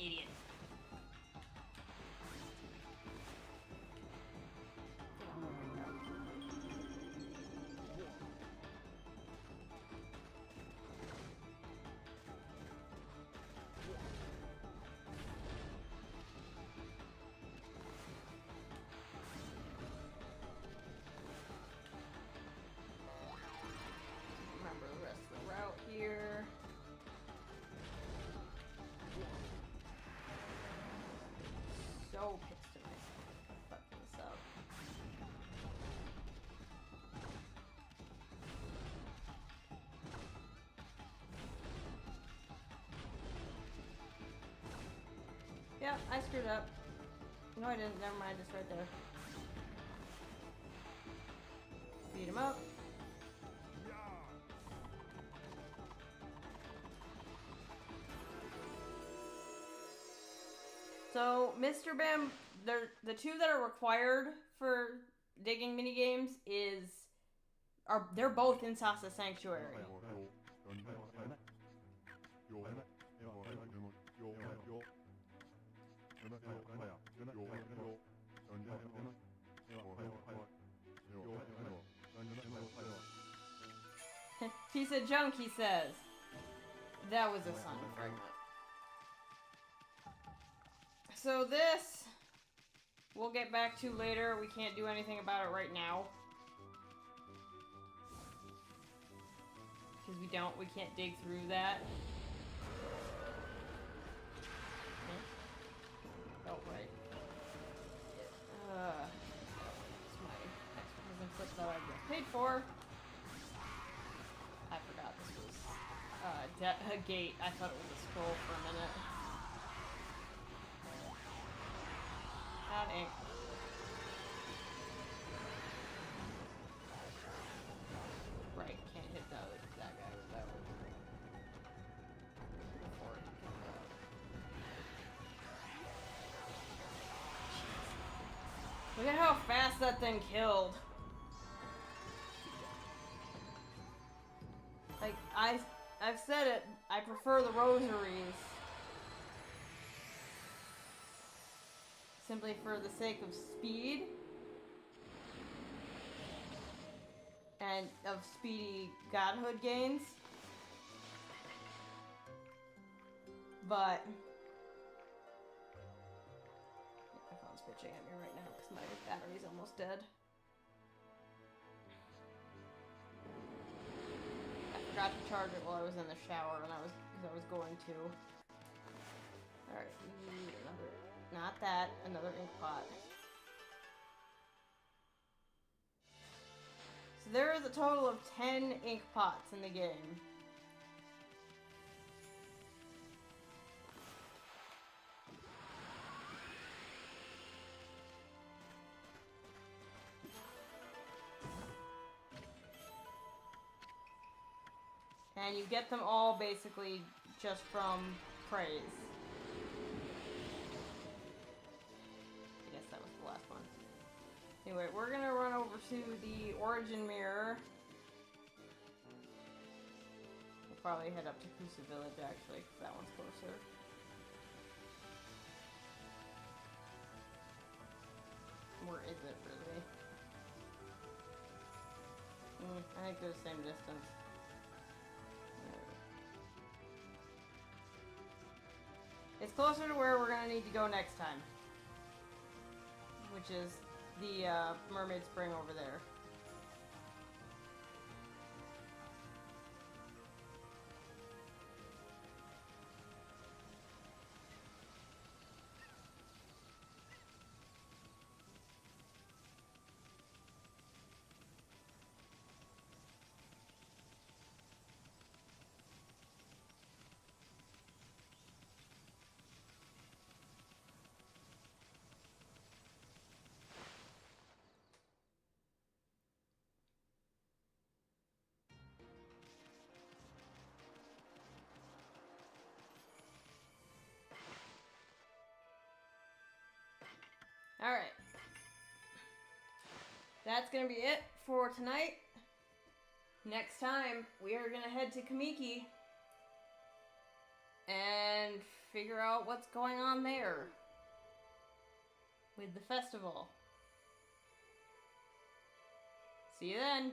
Idiot. Remember the rest of the route here. So pissed at myself. I fucked this up. Yeah, I screwed up. No, I didn't. Never mind. It's right there. Beat him up. So, Mr. Bam, the two that are required for digging minigames they're both in Sasa Sanctuary. Piece of junk, he says. That was a sun fragment. So this, we'll get back to later. We can't do anything about it right now. Because we can't dig through that. Oh, right. It's my extra clip that I just paid for. I forgot this was a gate. I thought it was a scroll for a minute. That ink. Right, can't hit that guy with that one. Before he can, Look at how fast that thing killed. Like, I've said it, I prefer the rosaries. Simply for the sake of speed. And of speedy godhood gains. But my phone's bitching at me right now because my battery's almost dead. I forgot to charge it while I was in the shower and I was going to. Alright, we need another, not that, another ink pot. So there is a total of 10 ink pots in the game. And you get them all basically just from praise. I guess that was the last one. Anyway, we're gonna run over to the origin mirror. We'll probably head up to Kusa Village actually, because that one's closer. Where is it really? I think they're the same distance. It's closer to where we're gonna need to go next time. Which is the Mermaid Spring over there. Alright. That's gonna be it for tonight. Next time, we are gonna head to Kamiki and figure out what's going on there with the festival. See you then.